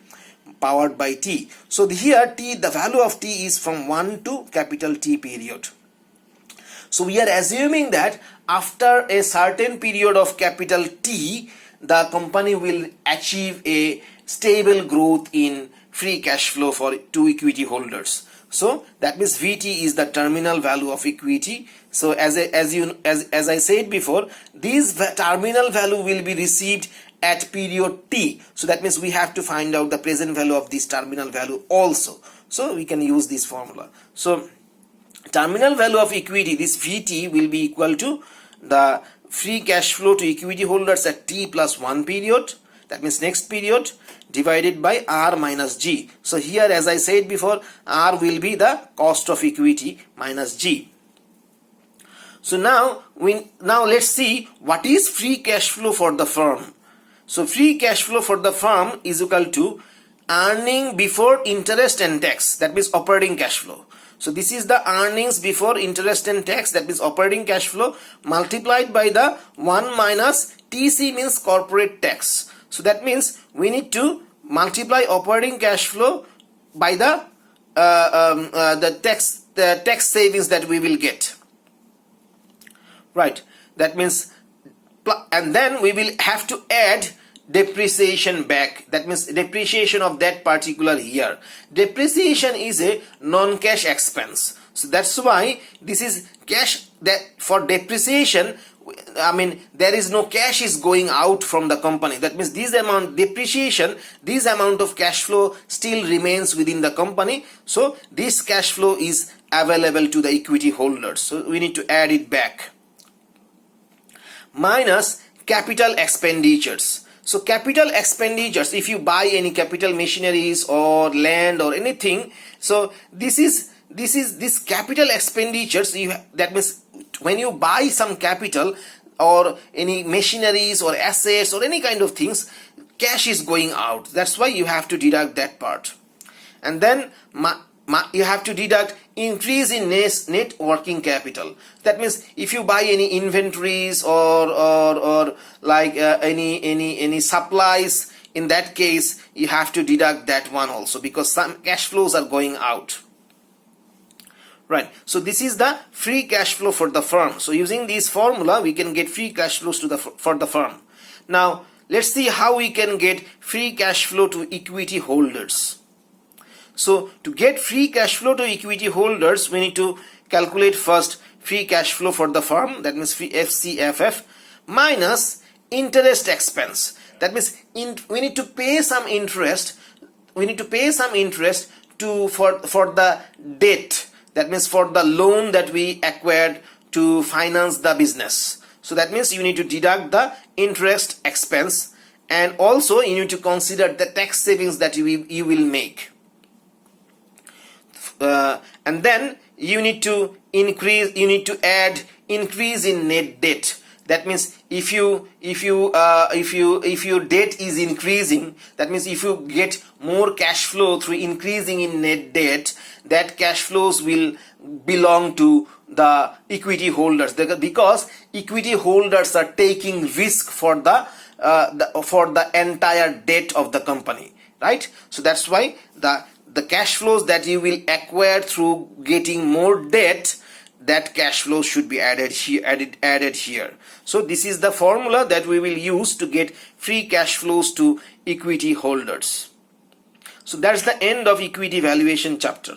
powered by T. So here T, the value of T is from 1 to capital T period. So we are assuming that after a certain period of capital T, the company will achieve a stable growth in free cash flow to equity holders. So that means VT is the terminal value of equity. So as I said before, this terminal value will be received at period T. So that means we have to find out the present value of this terminal value also. So we can use this formula. So terminal value of equity, this VT will be equal to the free cash flow to equity holders at T plus 1 period. That means next period divided by R minus G. So here, as I said before, R will be the cost of equity minus G. So now let's see what is free cash flow for the firm. So free cash flow for the firm is equal to earning before interest and tax, that means operating cash flow. So this is the earnings before interest and tax, that means operating cash flow, multiplied by the 1 minus TC, means corporate tax. So that means we need to multiply operating cash flow by the tax savings that we will get. Right. That means, and then we will have to add depreciation back. That means depreciation of that particular year. Depreciation is a non-cash expense. So that's why this is cash that for depreciation. I mean, there is no cash is going out from the company. That means this amount depreciation, this amount of cash flow still remains within the company. So this cash flow is available to the equity holders. So we need to add it back. Minus capital expenditures. So capital expenditures, if you buy any capital machineries or land or anything, so this capital expenditures, that means when you buy some capital or any machineries or assets or any kind of things, cash is going out. That's why you have to deduct that part. And then you have to deduct increase in net working capital. That means if you buy any inventories or like any supplies, in that case you have to deduct that one also, because some cash flows are going out. Right, so this is the free cash flow for the firm. So using this formula, we can get free cash flows for the firm. Now, let's see how we can get free cash flow to equity holders. So to get free cash flow to equity holders, we need to calculate first free cash flow for the firm. That means FCFF minus interest expense. That means we need to pay some interest. We need to pay some interest for the debt. That means for the loan that we acquired to finance the business. So that means you need to deduct the interest expense, and also you need to consider the tax savings that you will make. And then you need to add increase in net debt. That means if your debt is increasing, that means if you get more cash flow through increasing in net debt, that cash flows will belong to the equity holders, because equity holders are taking risk for the entire debt of the company, right? So that's why the cash flows that you will acquire through getting more debt, that cash flow should be added here. So this is the formula that we will use to get free cash flows to equity holders. So that's the end of equity valuation chapter.